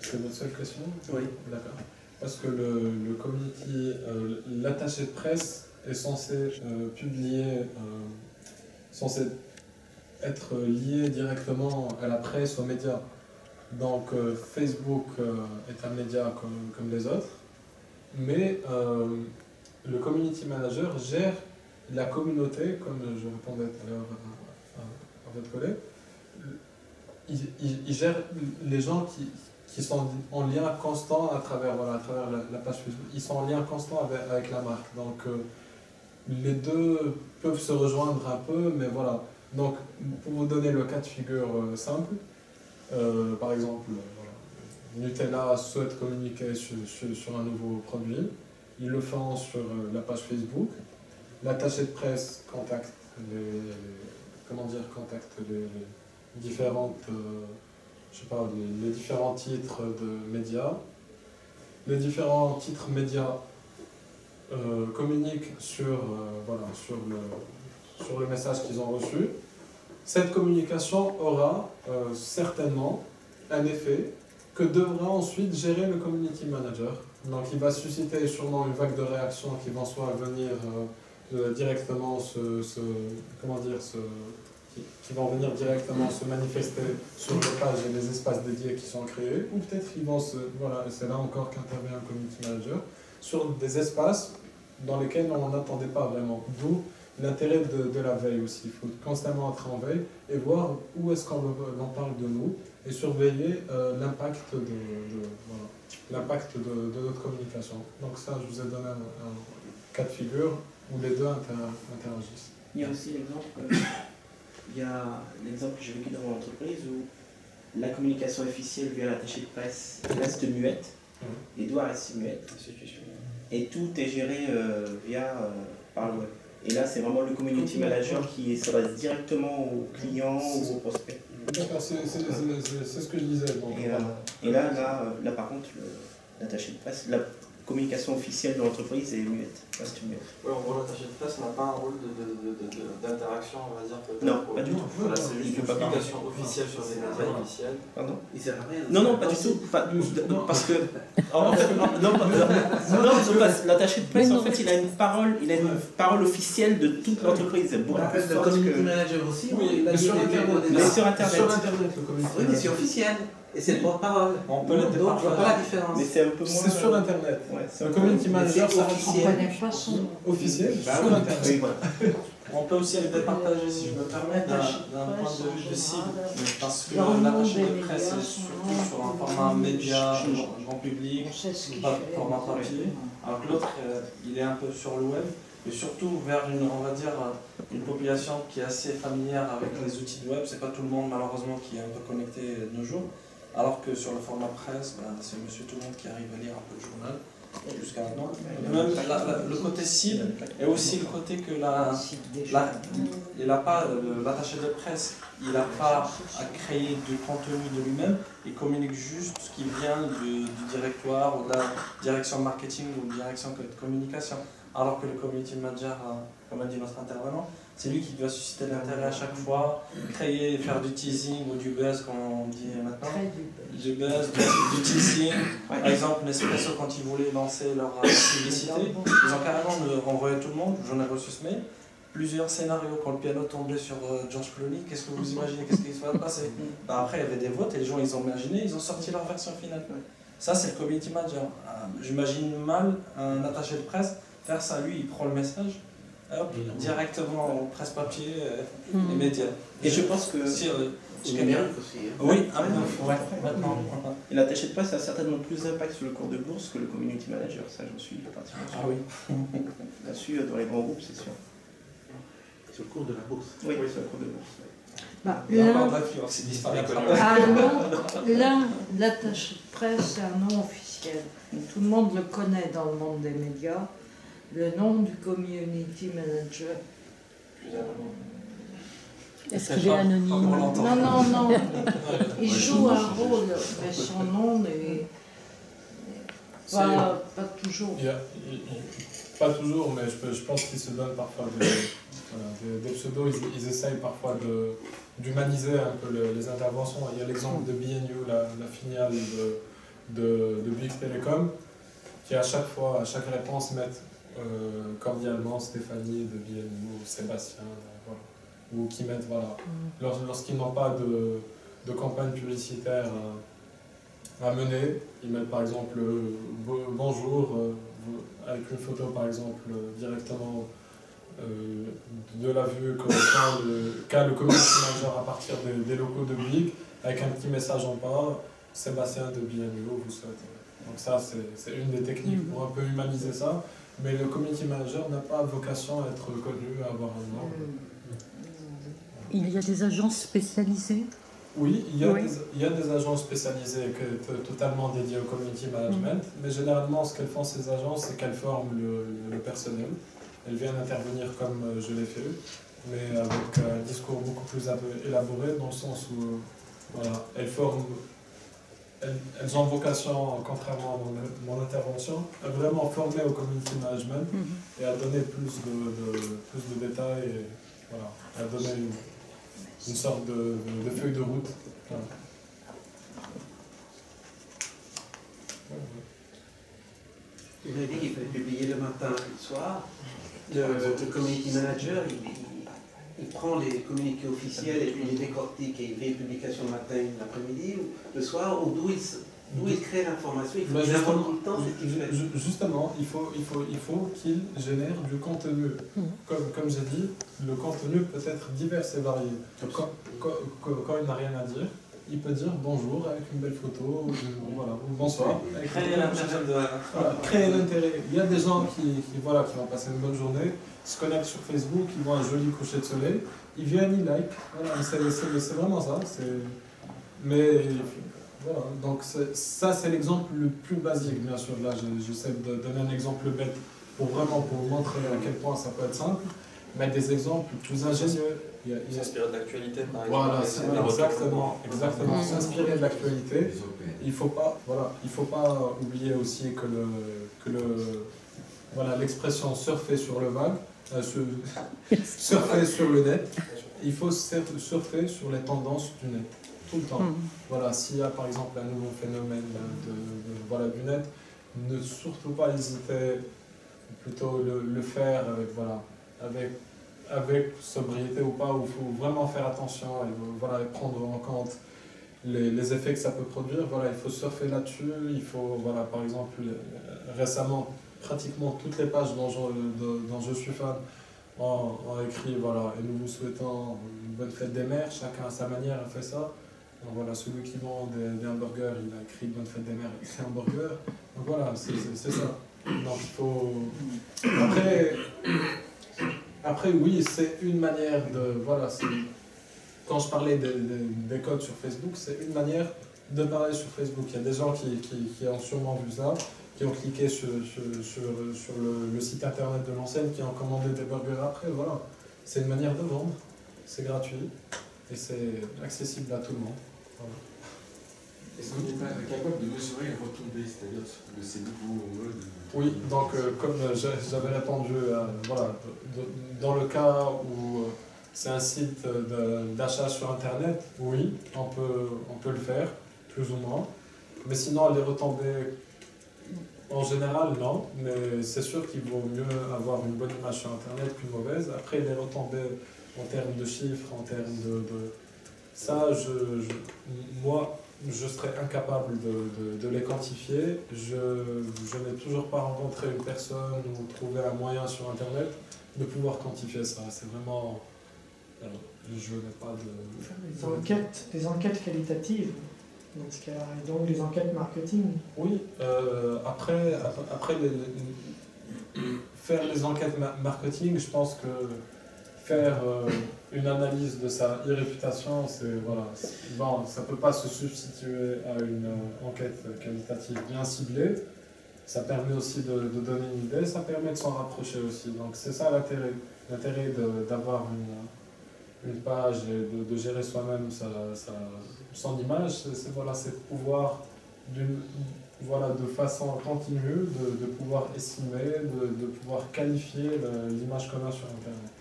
c'est votre seule question? Oui. D'accord. Parce que le community, l'attaché de presse est censé censé être lié directement à la presse, aux médias. Donc Facebook est un média comme les autres, mais le community manager gère la communauté, comme je répondais tout à l'heure à votre collègue. Il gère les gens qui sont en lien constant à travers la page Facebook. Ils sont en lien constant avec la marque. Donc les deux peuvent se rejoindre un peu, mais voilà. Donc pour vous donner le cas de figure simple, par exemple, Nutella souhaite communiquer sur un nouveau produit. Ils le font sur la page Facebook. L'attaché de presse contacte les différentes, les différents titres de médias. Les différents titres médias communiquent sur le message qu'ils ont reçu. Cette communication aura certainement un effet que devra ensuite gérer le community manager. Donc il va susciter sûrement une vague de réactions qui vont soit venir directement qui vont venir directement se manifester sur les pages et les espaces dédiés qui sont créés, ou peut-être ils vont c'est là encore qu'intervient le community manager, sur des espaces dans lesquels on n'attendait pas vraiment. D'où l'intérêt de la veille aussi. Il faut constamment être en veille et voir où est-ce qu'on parle de nous et surveiller l'impact de notre communication. Donc ça, je vous ai donné un cas de figure où les deux interagissent. Il y a aussi l'exemple que j'ai vécu dans mon entreprise où la communication officielle via l'attaché de presse reste muette et doit rester muette. Et tout est géré par le web. Et là, c'est vraiment le community manager qui s'adresse directement aux clients ou aux prospects. D'accord, c'est ce que je disais. Donc, et là, par contre, l'attaché de presse, la communication officielle de l'entreprise est muette, reste muette. Oui, en gros, l'attaché de presse n'a pas un rôle d'interaction, on va dire. Non, pas du tout. Voilà, c'est juste une communication officielle sur les médias officiels. Pardon? Il sert à rien. Non, pas du tout. Parce que. L'attaché de presse, en fait, il a une parole officielle de toute l'entreprise. On appelle le community manager aussi. Oui, mais sur Internet. Sur Internet, le community manager. Oui, mais c'est officiel. Et c'est le porte-parole. On peut le donc, je vois pas la différence. Mais c'est un peu moins. C'est sur Internet. Ouais, le community manager, ça reste officiel sur Internet. Oui, voilà. On peut aussi le départager, si je me permets, d'un point de vue de cible. Parce que l'attaché de presse est surtout sur un format média, grand public, pas format papier. Alors que l'autre, il est un peu sur le web. Et surtout vers une population qui est assez familière avec les outils de web. C'est pas tout le monde malheureusement qui est un peu connecté de nos jours. Alors que sur le format presse, c'est monsieur tout le monde qui arrive à lire un peu le journal jusqu'à maintenant. Et même le côté cible et aussi le côté que l'attaché de presse, il n'a pas à créer du contenu de lui-même, il communique juste ce qui vient du directoire ou de la direction marketing ou de direction de communication. Alors que le community manager, comme a dit notre intervenant, c'est lui qui doit susciter l'intérêt à chaque fois, créer, faire du teasing ou du buzz, comme on dit maintenant. Du buzz, du teasing. Par exemple, Nespresso, quand ils voulaient lancer leur publicité, ils ont carrément renvoyé tout le monde, j'en ai reçu ce mail, plusieurs scénarios. Quand le piano tombait sur George Clooney, qu'est-ce que vous imaginez, qu'est-ce qui se va passer? Après, il y avait des votes et les gens, ils ont imaginé, ils ont sorti leur version finale. Ça, c'est le community manager. J'imagine mal un attaché de presse faire ça, lui, il prend le message, hop, directement en presse-papier et médias. Et je pense que... numérique aussi. Hein. Oui, maintenant. Et l'attaché de presse a certainement plus d'impact sur le cours de bourse que le community manager, ça j'en suis pratiquement sûr. Ah oui. Là-dessus, dans les grands groupes, c'est sûr. Sur le cours de la bourse. Oui, sur le cours de bourse. Bah, Il y a encore de l'influence, c'est disparaîtra. L'attaché de presse, c'est un nom officiel. Tout le monde le connaît dans le monde des médias. Le nom du community manager. Est-ce qu'il est anonyme? Non. Il joue un rôle, mais son nom n'est pas toujours. Pas toujours, mais je pense qu'ils se donnent parfois des pseudos. Ils essayent parfois d'humaniser un peu les interventions. Il y a l'exemple de BNU, la filiale de Bouygues Télécom, qui à chaque fois, à chaque réponse, mettent cordialement Stéphanie de BNU ou Sébastien, voilà. Ou qui mettent, voilà, lorsqu'ils n'ont pas de campagne publicitaire à mener, ils mettent par exemple bonjour, avec une photo par exemple directement de la vue qu'a le community manager à partir des locaux de Bouygues, avec un petit message en bas, Sébastien de BNU vous souhaite. Donc ça c'est une des techniques pour un peu humaniser ça, mais le community manager n'a pas vocation à être connu, à avoir un nom. Il y a des agences spécialisées? Oui, il y a des agences spécialisées totalement dédiées au community management, mais généralement ce qu'elles font ces agences, c'est qu'elles forment le personnel. Elles viennent intervenir comme je l'ai fait, mais avec un discours beaucoup plus élaboré, dans le sens où voilà, elles ont vocation, contrairement à mon intervention, à vraiment former au community management et à donner plus de détails, et voilà, à donner une sorte de feuille de route. Voilà. Vous avez dit qu'il fallait publier le matin et le soir. Le community manager, il prend les communiqués officiels et puis il les décortique et il fait une publication le matin et l'après-midi ou le soir, ou d'où il crée l'information. Il faut qu'il invente tout le temps. Justement, il faut qu'il génère du contenu. Comme j'ai dit, le contenu peut être divers et varié. Quand il n'a rien à dire, il peut dire bonjour avec une belle photo, voilà, ou bonsoir. Créer l'intérêt. Créer l'intérêt. Il y a des gens qui vont passer une bonne journée, se connectent sur Facebook, ils voient un joli coucher de soleil, ils viennent, ils like. Voilà, c'est vraiment ça. Mais voilà, donc ça c'est l'exemple le plus basique, bien sûr. Là, j'essaie de donner un exemple bête pour montrer à quel point ça peut être simple. Mais des exemples plus ingénieux. S'inspirer de l'actualité, par exemple. Voilà, exactement. S'inspirer de l'actualité. Il faut pas oublier aussi que l'expression surfer sur le vague, surfer sur le net. Il faut surfer sur les tendances du net tout le temps. Voilà, s'il y a par exemple un nouveau phénomène du net, ne surtout pas hésiter, plutôt le faire avec sobriété ou pas, où il faut vraiment faire attention et prendre en compte les effets que ça peut produire. Voilà, il faut surfer là-dessus. Il faut, par exemple, récemment, pratiquement toutes les pages dont je suis fan ont écrit, et nous vous souhaitons une bonne fête des mères. Chacun à sa manière a fait ça. Donc voilà, celui qui vend des hamburgers, il a écrit bonne fête des mères, il a écrit hamburger. Donc voilà, c'est ça. Donc il faut... Après, oui, c'est une manière de... Quand je parlais des codes sur Facebook, c'est une manière de parler sur Facebook. Il y a des gens qui ont sûrement vu ça, qui ont cliqué sur le site internet de l'enseigne, qui ont commandé des burgers après. Voilà, c'est une manière de vendre, c'est gratuit et c'est accessible à tout le monde. Voilà. Est-ce qu'on est capable de mesurer les retombées, c'est-à-dire de ces nouveaux modes? Oui, donc comme j'avais répondu, dans le cas où c'est un site d'achat sur Internet, oui, on peut le faire, plus ou moins. Mais sinon, les retombées, en général, non. Mais c'est sûr qu'il vaut mieux avoir une bonne image sur Internet qu'une mauvaise. Après, les retombées en termes de chiffres, en termes de... Ça, moi, je serais incapable de les quantifier. Je n'ai toujours pas rencontré une personne ou trouvé un moyen sur Internet de pouvoir quantifier ça. C'est vraiment... je n'ai pas de... Des enquêtes qualitatives, dans ce cas, et donc des enquêtes marketing. Oui, après faire les enquêtes marketing, je pense que faire une analyse de sa e-réputation, bon, ça ne peut pas se substituer à une enquête qualitative bien ciblée. Ça permet aussi de donner une idée, ça permet de s'en rapprocher aussi. Donc c'est ça l'intérêt d'avoir une page et de gérer soi-même son image, c'est de pouvoir de façon continue de pouvoir estimer, de pouvoir qualifier l'image qu'on a sur Internet.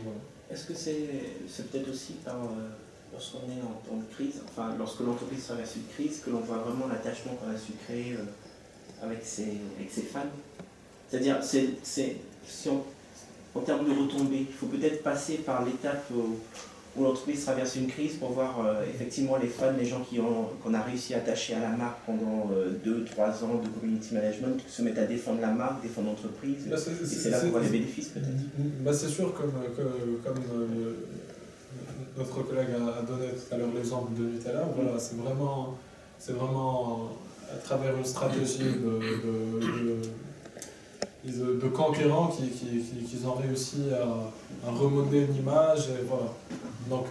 Voilà. Est-ce que c'est peut-être aussi lorsqu'on est en temps de crise, enfin lorsque l'entreprise traverse une crise, que l'on voit vraiment l'attachement qu'on a su créer avec ses fans? C'est-à-dire, en termes de retombées, il faut peut-être passer par l'étape où l'entreprise traverse une crise pour voir effectivement les fans, les gens qu'on a réussi à attacher à la marque pendant 2-3 ans de community management, qui se mettent à défendre la marque, défendre l'entreprise, et c'est là qu'on voit les bénéfices peut-être. C'est sûr, comme notre collègue a donné tout à l'heure l'exemple de Nutella, voilà, c'est vraiment à travers une stratégie de conquérants qu'ils ont réussi à remodeler une image, et voilà. Donc,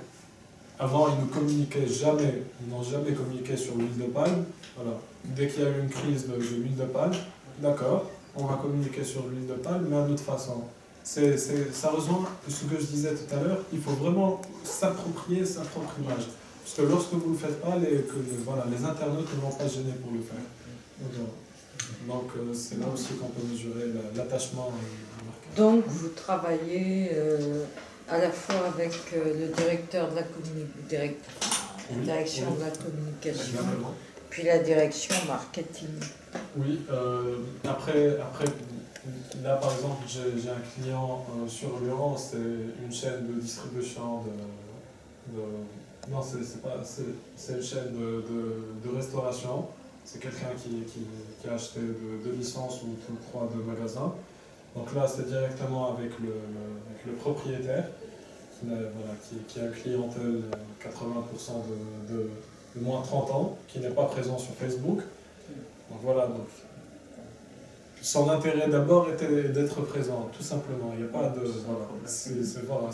avant, ils ne communiquaient jamais, ils n'ont jamais communiqué sur l'huile de palme. Voilà. Dès qu'il y a eu une crise de l'huile de palme, d'accord, on va communiquer sur l'huile de palme, mais d'une autre façon. Ça rejoint ce que je disais tout à l'heure, il faut vraiment s'approprier sa propre image. Parce que lorsque vous ne le faites pas, les internautes ne vont pas se gêner pour le faire. Donc c'est là aussi qu'on peut mesurer l'attachement à la marque. Donc vous travaillez à la fois avec le directeur de la direction de la communication, puis la direction marketing. Oui, après là par exemple j'ai un client sur Lyon, c'est une chaîne de distribution non, c'est une chaîne de restauration. C'est quelqu'un qui a acheté deux licences ou 3 de magasins. Donc là, c'est directement avec le propriétaire qui a une clientèle 80% de moins de 30 ans, qui n'est pas présent sur Facebook. Donc voilà, son intérêt d'abord était d'être présent, tout simplement. Il n'y a pas de... Voilà,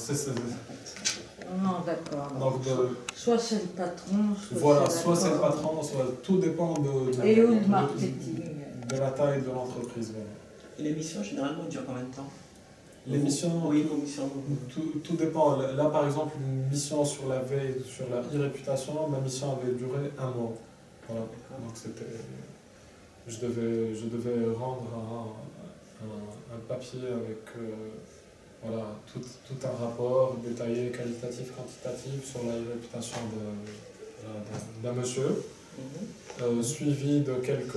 Non, d'accord. Soit c'est le patron, soit c'est le patron, soit tout dépend de la taille de l'entreprise. Voilà. Et l'émission, généralement, dure combien de temps? L'émission, oui, l'émission. Tout dépend. Là, par exemple, une mission sur la veille, sur la e-réputation, ma mission avait duré 1 mois. Voilà. Donc je devais rendre un papier avec tout un rapport détaillé, qualitatif, quantitatif sur la réputation d'un monsieur, suivi de quelques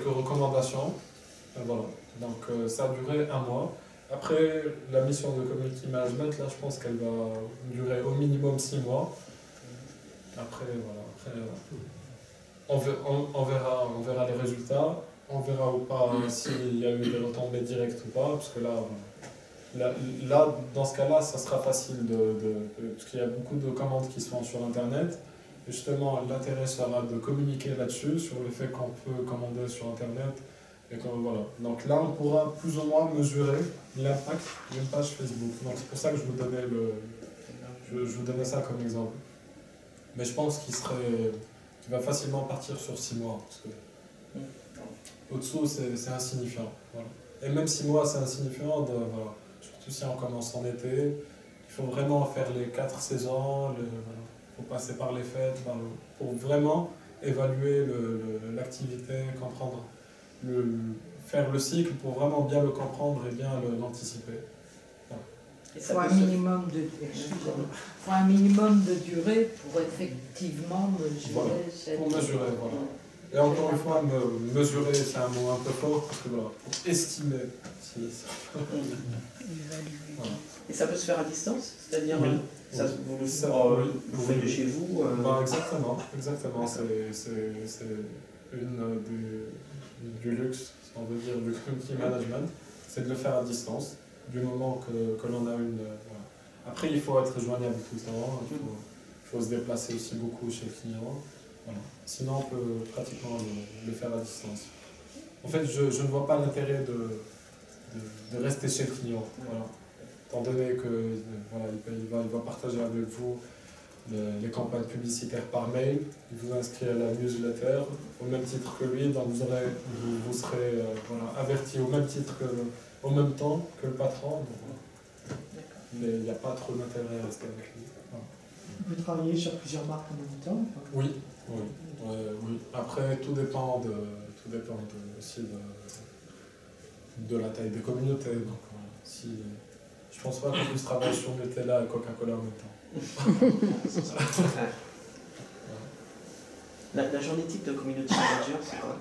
recommandations. Voilà. Donc ça a duré 1 mois. Après, la mission de community management, là, je pense qu'elle va durer au minimum 6 mois. Après, on verra les résultats. On verra ou pas s'il y a eu des retombées directes ou pas, parce que là dans ce cas-là, ça sera facile parce qu'il y a beaucoup de commandes qui se font sur Internet. Et justement, l'intérêt sera de communiquer là-dessus, sur le fait qu'on peut commander sur Internet. Et voilà. Donc là, on pourra plus ou moins mesurer l'impact d'une page Facebook. Donc c'est pour ça que je vous donnais ça comme exemple. Mais je pense qu'il va facilement partir sur 6 mois. Parce que au-dessous, c'est insignifiant. Voilà. Et même 6 mois, c'est insignifiant, voilà. Surtout si on commence en été. Il faut vraiment faire les 4 saisons, il faut passer par les fêtes, pour vraiment évaluer l'activité, comprendre, faire le cycle pour vraiment bien le comprendre et bien l'anticiper. Voilà. Il faut un minimum de durée pour effectivement mesurer cette... Pour mesurer, voilà. Et encore une fois, mesurer, c'est un mot un peu fort, parce que voilà, pour estimer. Voilà. Et ça peut se faire à distance? C'est-à-dire, vous faites de chez vous Exactement. C'est une du luxe, si on veut dire, du community management. c'est de le faire à distance, du moment que l'on a une... voilà. Après, il faut être joignable tout le temps, il faut se déplacer aussi beaucoup chez le client. Voilà. Sinon, on peut pratiquement le faire à distance. En fait, je ne vois pas l'intérêt de rester chez le client. Voilà. Étant donné que voilà, il va partager avec vous les campagnes publicitaires par mail, il vous inscrit à la newsletter au même titre que lui, donc vous serez voilà, averti au même titre au même temps que le patron. Donc, voilà. Mais il n'y a pas trop d'intérêt à rester avec lui. Voilà. Vous pouvez travailler sur plusieurs marques en même temps? Oui, oui. Oui. Après, tout dépend aussi de la taille des communautés. Donc, voilà. Je pense pas qu'on puisse travailler sur Nutella et Coca-Cola en même temps. La journée type de community manager, c'est quoi?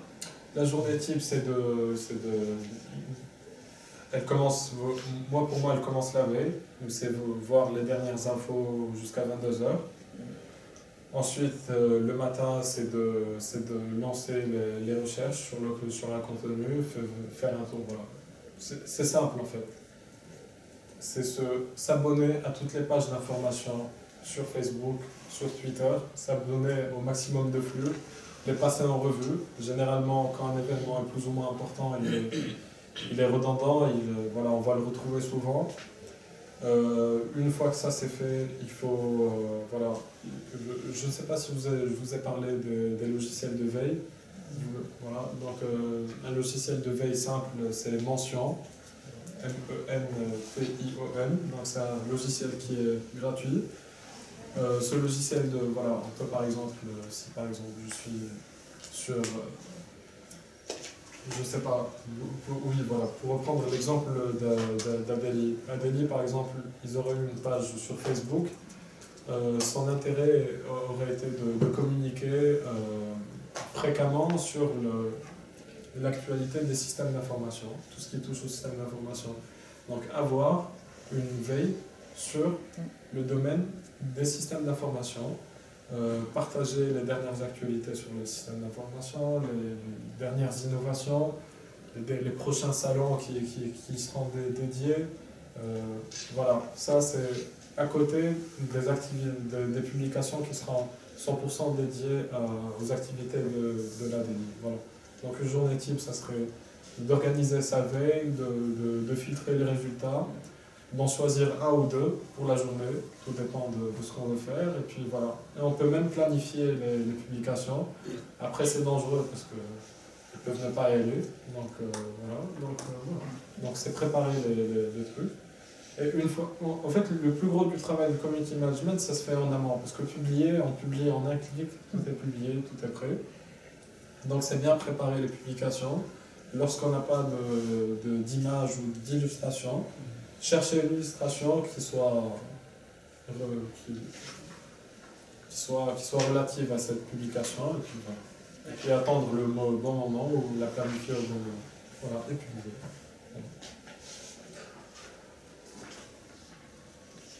La journée type, elle commence, pour moi, elle commence la veille. C'est voir les dernières infos jusqu'à 22h. Ensuite, le matin, c'est de lancer les recherches sur un contenu, faire un tour. Voilà. C'est simple en fait. C'est s'abonner à toutes les pages d'information sur Facebook, sur Twitter, s'abonner au maximum de flux, les passer en revue. Généralement, quand un événement est plus ou moins important, il est redondant, voilà, on va le retrouver souvent. Une fois que ça c'est fait, il faut... voilà, je ne sais pas si je vous ai parlé des logiciels de veille. Voilà, donc un logiciel de veille simple, c'est Mention. M-E-N-T-I-O-N, donc c'est un logiciel qui est gratuit. Ce logiciel, voilà, on peut par exemple, si par exemple je suis sur, je sais pas, oui voilà, pour reprendre l'exemple d'Adélie. Adélie par exemple, ils auraient eu une page sur Facebook, son intérêt aurait été de communiquer fréquemment sur l'actualité des systèmes d'information, tout ce qui touche au système d'information. Donc avoir une veille sur le domaine des systèmes d'information, partager les dernières actualités sur le système d'information, les dernières innovations, les prochains salons qui seront dédiés. Voilà, ça c'est à côté des publications qui seront 100% dédiées aux activités de l'ADI. Voilà. Donc une journée type, ça serait d'organiser sa veille, de filtrer les résultats, d'en choisir un ou deux pour la journée, tout dépend de ce qu'on veut faire, et puis voilà. Et on peut même planifier les publications. Après c'est dangereux parce qu'ils peuvent ne pas y aller, donc voilà. Donc c'est préparer les trucs. Et une fois, en fait le plus gros du travail de community management, ça se fait en amont, parce que on publie en un clic, tout est publié, tout est prêt. Donc c'est bien préparer les publications. Lorsqu'on n'a pas d'image ou d'illustration, chercher une illustration qui soit relative à cette publication, et puis, voilà. Et puis attendre le bon moment ou la planifier au bon moment. Voilà, et publier.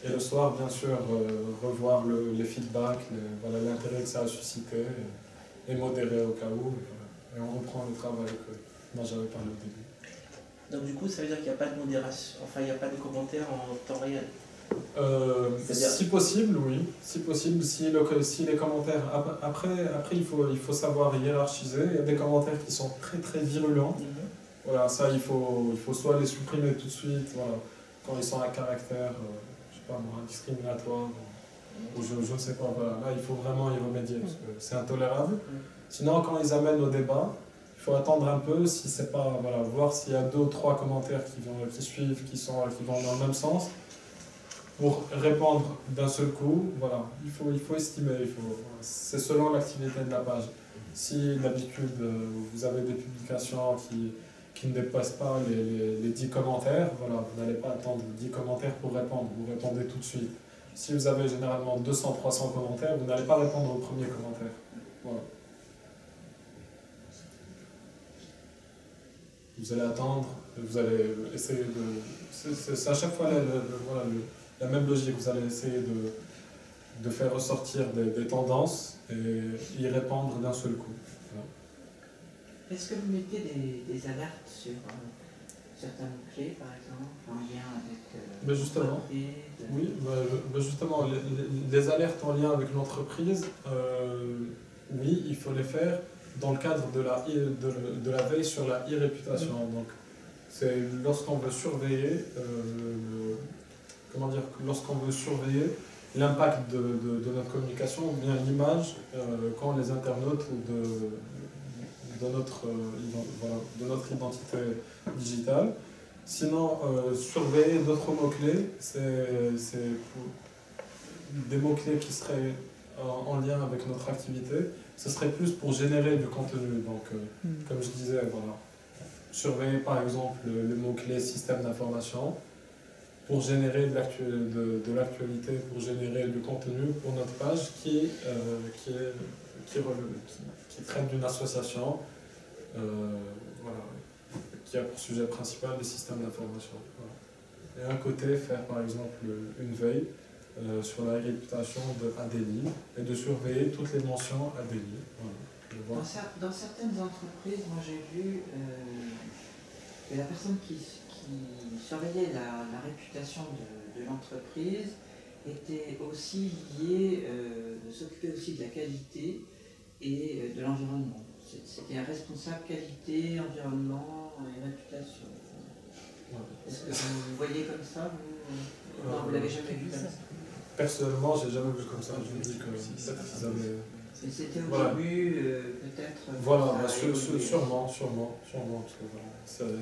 Et le soir, bien sûr, revoir les feedbacks, l'intérêt que ça a suscité. Et modérer au cas où, et on reprend le travail que moi j'avais parlé au début. Donc du coup, ça veut dire qu'il n'y a pas de modération, enfin il n'y a pas de commentaires en temps réel? Si possible, oui. Si possible, si les commentaires... Après il faut savoir hiérarchiser. Il y a des commentaires qui sont très très virulents. Voilà, ça il faut soit les supprimer tout de suite, voilà, quand ils sont à caractère, je sais pas moi, discriminatoire. Ou je ne sais pas, voilà. Là il faut vraiment y remédier parce que c'est intolérable. Sinon quand ils amènent au débat, il faut attendre un peu, si c'est pas, voilà, voir s'il y a 2 ou 3 commentaires qui suivent, qui vont dans le même sens, pour répondre d'un seul coup. Voilà, il faut estimer, c'est selon l'activité de la page. Si d'habitude vous avez des publications qui ne dépassent pas les 10 commentaires, voilà, vous n'allez pas attendre 10 commentaires pour répondre, vous répondez tout de suite. Si vous avez généralement 200-300 commentaires, vous n'allez pas répondre au premier commentaire. Voilà. Vous allez attendre, vous allez essayer de... C'est à chaque fois la même logique, vous allez essayer de faire ressortir des tendances et y répondre d'un seul coup. Voilà. Est-ce que vous mettez des alertes sur certains mots-clés, par exemple, en lien avec mais justement, oui, justement, les alertes en lien avec l'entreprise, oui, il faut les faire dans le cadre de la veille sur la e-réputation. Donc, c'est lorsqu'on veut surveiller, lorsqu'on veut surveiller l'impact de notre communication, ou bien l'image quand les internautes de notre identité digitale. Sinon, surveiller d'autres mots-clés, c'est des mots-clés qui seraient en lien avec notre activité. Ce serait plus pour générer du contenu. Donc, comme je disais, voilà, surveiller par exemple le mot-clé système d'information pour générer de l'actualité, pour générer du contenu pour notre page qui traite d'une association voilà, qui a pour sujet principal les systèmes d'information. Voilà. Et à côté, faire par exemple une veille sur la réputation d'Adélie et de surveiller toutes les mentions Adélie. Voilà. Dans certaines entreprises, moi j'ai vu que la personne qui surveillait la réputation de l'entreprise était aussi liée, s'occupait aussi de la qualité et de l'environnement. C'était un responsable qualité, environnement et réputation. Est-ce que vous voyez comme ça non, vous l'avez jamais vu comme ça? Personnellement, j'ai jamais vu comme ça. Je me dis que peut-être qu'ils avaient... C'était au début, peut-être... Voilà, sûrement, parce que voilà,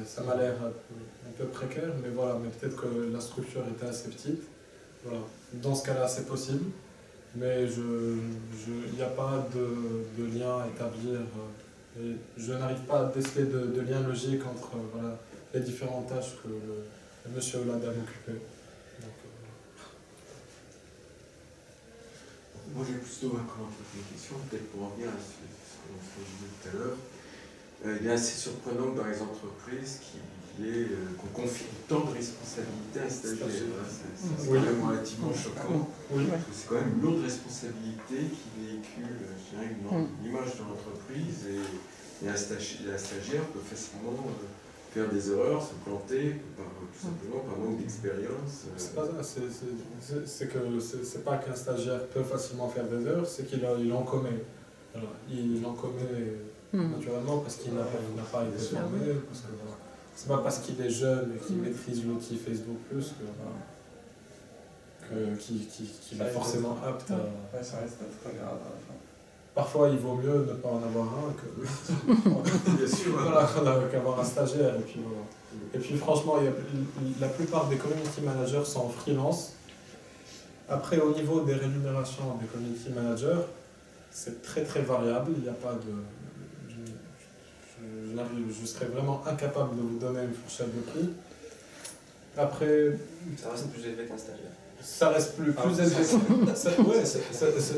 ça m'a l'air un peu précaire, mais voilà, mais peut-être que la structure était assez petite. Voilà. Dans ce cas-là, c'est possible, mais il n'y a pas de lien à établir. Et je n'arrive pas à déceler de lien logique entre voilà, les différentes tâches que le monsieur Hollande a occupées. Moi j'ai plutôt encore une question, peut-être pour en venir à ce que je disais tout à l'heure. Il est assez surprenant que dans les entreprises qu'on confie tant de responsabilités à un stagiaire. C'est quand même relativement choquant. Parce que c'est quand même une lourde responsabilité qui véhicule une image de l'entreprise et un stagiaire peut facilement faire des erreurs, se planter, tout simplement par manque d'expérience. C'est pas ça, c'est pas qu'un stagiaire peut facilement faire des erreurs, c'est qu'il en commet. Alors, il en commet naturellement parce qu'il n'a pas été formé, parce que voilà, c'est pas parce qu'il est jeune et qu'il maîtrise l'outil Facebook Plus qu'il est forcément apte à... Ouais, ça reste très grave. Parfois, il vaut mieux ne pas en avoir un qu'avoir un stagiaire. Et puis franchement, la plupart des community managers sont en freelance. Après, au niveau des rémunérations des community managers, c'est très très variable. Il n'y a pas de... Je serais vraiment incapable de vous donner une fourchette de prix. Après... Ça reste plus élevé qu'un stagiaire. Ça reste plus élevé.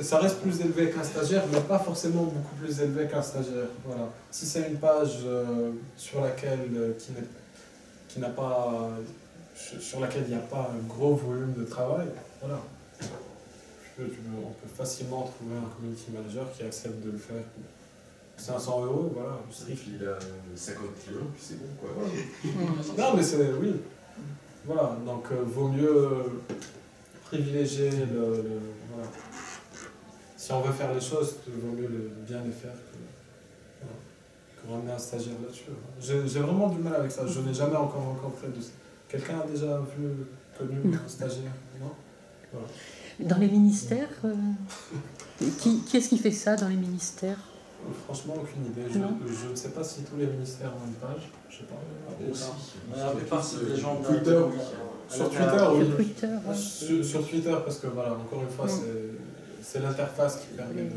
Ça reste plus élevé qu'un stagiaire, mais pas forcément beaucoup plus élevé qu'un stagiaire. Voilà. Si c'est une page sur laquelle il n'y a pas un gros volume de travail, voilà. On peut facilement trouver un community manager qui accepte de le faire. 500 €, voilà. Il a 50 clients, puis c'est bon, quoi. Non, mais c'est... Oui. Voilà, donc vaut mieux privilégier voilà. Si on veut faire les choses, il vaut mieux bien les faire que ramener un stagiaire là-dessus. J'ai vraiment du mal avec ça. Je n'ai jamais encore rencontré de... Quelqu'un a déjà connu un stagiaire? Non, voilà. Dans les ministères, qui est-ce qui fait ça dans les ministères? Franchement, aucune idée. Je ne sais pas si tous les ministères ont une page. Je ne sais pas. La plupart, c'est des gens Twitter. Sur Twitter, oui. Sur Twitter, parce que voilà, encore une fois, c'est l'interface qui permet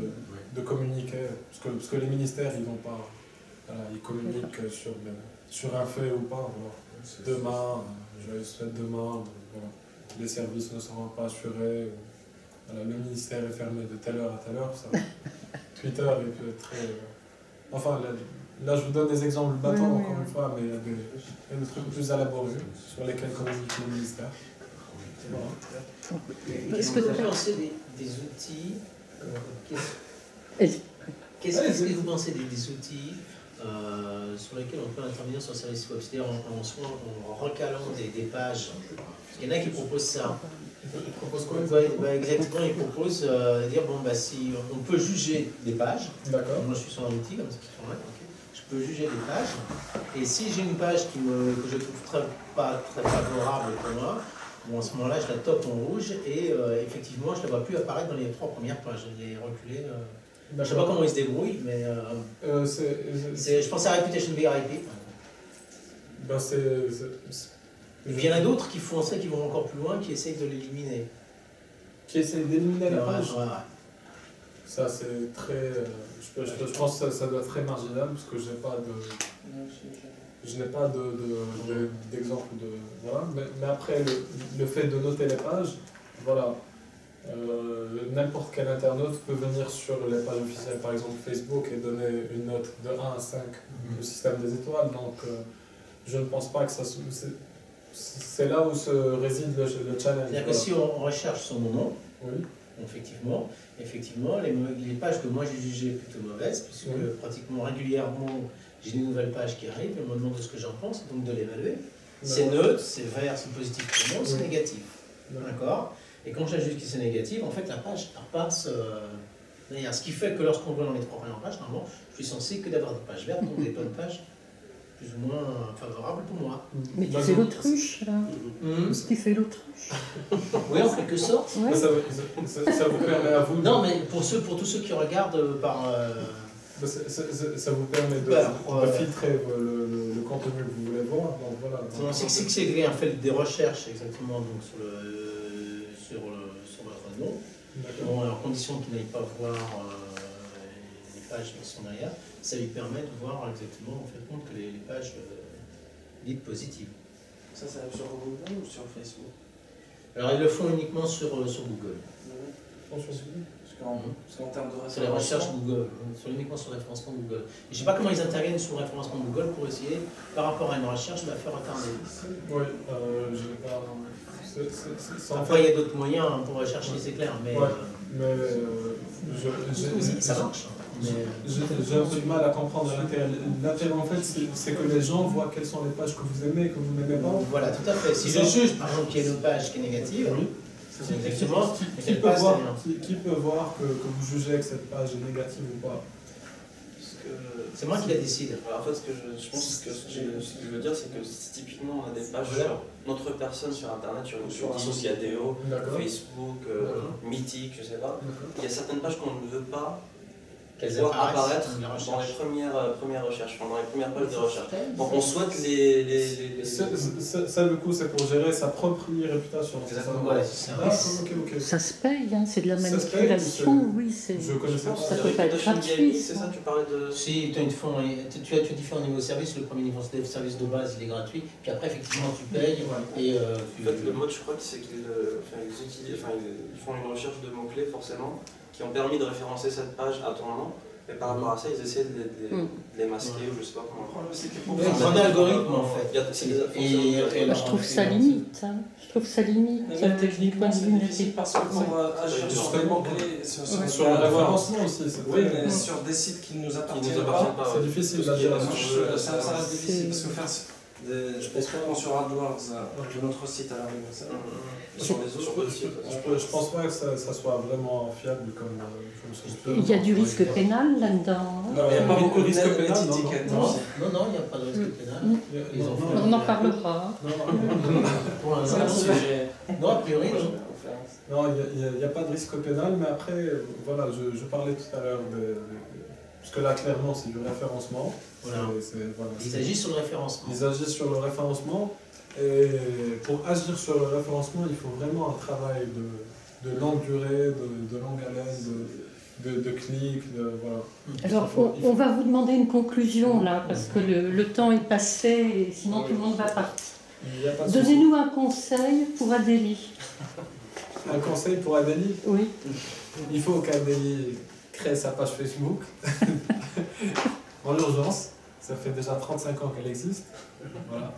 de communiquer. Parce que les ministères, ils vont pas. Voilà, ils communiquent sur un fait ou pas. Voilà. Demain, joyeuse fête demain. Voilà. Les services ne seront pas assurés. Voilà, le ministère est fermé de telle heure à telle heure. Ça, Twitter est très... Enfin, là, je vous donne des exemples bâtons, encore une fois, mais il y a des trucs plus élaborés sur lesquels communique le ministère. Voilà. Est-ce que vous pensez des outils Qu'est-ce que vous pensez des outils sur lesquels on peut intervenir sur le service web, c'est-à-dire en recalant des pages. Il y en a qui proposent ça. Ils proposent quoi exactement, ils proposent de dire bon, bah, si on peut juger des pages. D'accord. Moi je suis sur un outil comme ça, je peux juger des pages. Et si j'ai une page que je trouve pas très favorable pour moi, bon, à ce moment-là, je la tope en rouge et effectivement, je ne la vois plus apparaître dans les 3 premières pages. Je l'ai reculée. Je ne sais pas comment ils se débrouillent, mais je pense à Reputation VIP. Il y en a d'autres qui font ça, qui vont encore plus loin, qui essayent de l'éliminer. Qui essayent d'éliminer la page. Ouais. Ça, c'est très. Je pense que ça doit être très marginal parce que je n'ai pas d'exemple de. Voilà. Mais après, le fait de noter les pages, voilà. N'importe quel internaute peut venir sur les pages officielles, par exemple Facebook, et donner une note de 1 à 5 au système des étoiles. Donc, je ne pense pas que ça. C'est là où se réside le challenge. C'est-à-dire que si on recherche son nom, oui. Effectivement, les pages que moi j'ai jugées plutôt mauvaises, puisque pratiquement régulièrement j'ai des nouvelles pages qui arrivent, et on me demande de ce que j'en pense, donc de l'évaluer. C'est neutre, c'est vert, c'est positif pour moi, c'est négatif. D'accord. Et quand j'ajuste que c'est négatif, en fait la page repasse derrière. Ce qui fait que lorsqu'on voit dans les 3 premières pages, normalement, je suis censé que d'avoir des pages vertes, donc des bonnes pages plus ou moins favorables pour moi. Mais tu fais l'autruche, là. Tu fais l'autruche. Oui, en quelque sorte. Ouais. Ça vous permet à vous... Non, mais pour tous ceux qui regardent par... ça vous permet de filtrer le contenu que vous voulez voir. Donc, voilà. C'est que c'est quelqu'un fait des recherches exactement donc, sur votre nom. Bon, alors, condition qu'il n'aille pas voir les pages qui sont derrière, ça lui permet de voir exactement en fait, compte que les pages dites positives. Ça arrive sur Google ou sur Facebook? Alors ils le font uniquement sur Google. Parce qu'en termes de référencement... C'est la recherche Google, uniquement sur le référencement Google. Je ne sais pas comment ils interviennent sur le référencement Google pour essayer, par rapport à une recherche, de la faire atteindre. Oui, je n'ai pas... Après, il y a d'autres moyens pour rechercher, c'est clair, mais... ça marche. J'ai un peu de mal à comprendre l'intérêt. L'intérêt, en fait, c'est que les gens voient quelles sont les pages que vous aimez et que vous n'aimez pas. Voilà, tout à fait. Si je juge, par exemple, qu'il y a une page qui est négative, c'est exactement... Qui peut voir que vous jugez que cette page est négative ou pas? C'est moi qui la décide. En fait, je pense que ce que je veux dire, c'est que typiquement, on a des pages sur notre personne sur Internet, sur Yadeo, Facebook, Mythique, je sais pas. Il y a certaines pages qu'on ne veut pas voir apparaître dans les premières recherches, dans les premières pages de recherche. Donc on souhaite Ça, du coup, c'est pour gérer sa propre réputation. Exactement. Ça se paye, hein, c'est de la manipulation, oui. Je connaissais pas. Ça peut pas être gratuit. C'est ça, tu parlais de... Si, tu as différents niveaux de service. Le premier niveau de service de base, il est gratuit. Puis après, effectivement, tu payes. Et, en fait, le mode, je crois que c'est qu'ils font une recherche de mots-clés, forcément, qui ont permis de référencer cette page à ton nom. Et par rapport à ça, ils essaient de les masquer, ou je sais pas comment. C'est un algorithme en fait. Je trouve ça limite. Je trouve ça limite. Même techniquement, c'est difficile parce que pour agir sur des mots-clés, sur le référencement aussi. Oui, mais sur des sites qui ne nous appartiennent pas, c'est difficile d'agir. Ça reste difficile parce que faire des experiments sur AdWords de notre site à la rue, sur les autres sites. Je pense pas que ça soit vraiment fiable comme il y a du risque pénal là-dedans. Non, il n'y a pas beaucoup de risque pénal. Non, il n'y a pas de risque pénal. On en parlera. Pour l'instant, non, a priori, non, il n'y a pas de risque pénal, mais après, voilà, je parlais tout à l'heure parce que là, clairement, c'est du référencement. Voilà. Ils agissent sur le référencement. Ils agissent sur le référencement. Et pour agir sur le référencement, il faut vraiment un travail de longue durée, de longue haleine, de clics. Voilà. Alors, on va vous demander une conclusion, là, parce que le temps est passé, et sinon tout le monde va partir. Donnez-nous un conseil pour Adélie. Un conseil pour Adélie? Oui. Il faut qu'Adélie crée sa page Facebook en urgence. Ça fait déjà 35 ans qu'elle existe. Voilà.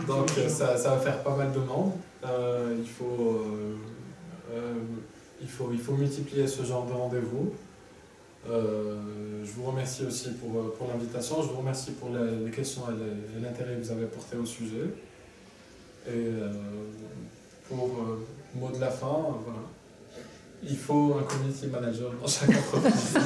Donc ça va faire pas mal de monde. Il faut multiplier ce genre de rendez-vous. Je vous remercie aussi pour l'invitation, je vous remercie pour les questions et l'intérêt que vous avez porté au sujet. Et pour mot de la fin, voilà. Il faut un community manager dans chaque entreprise.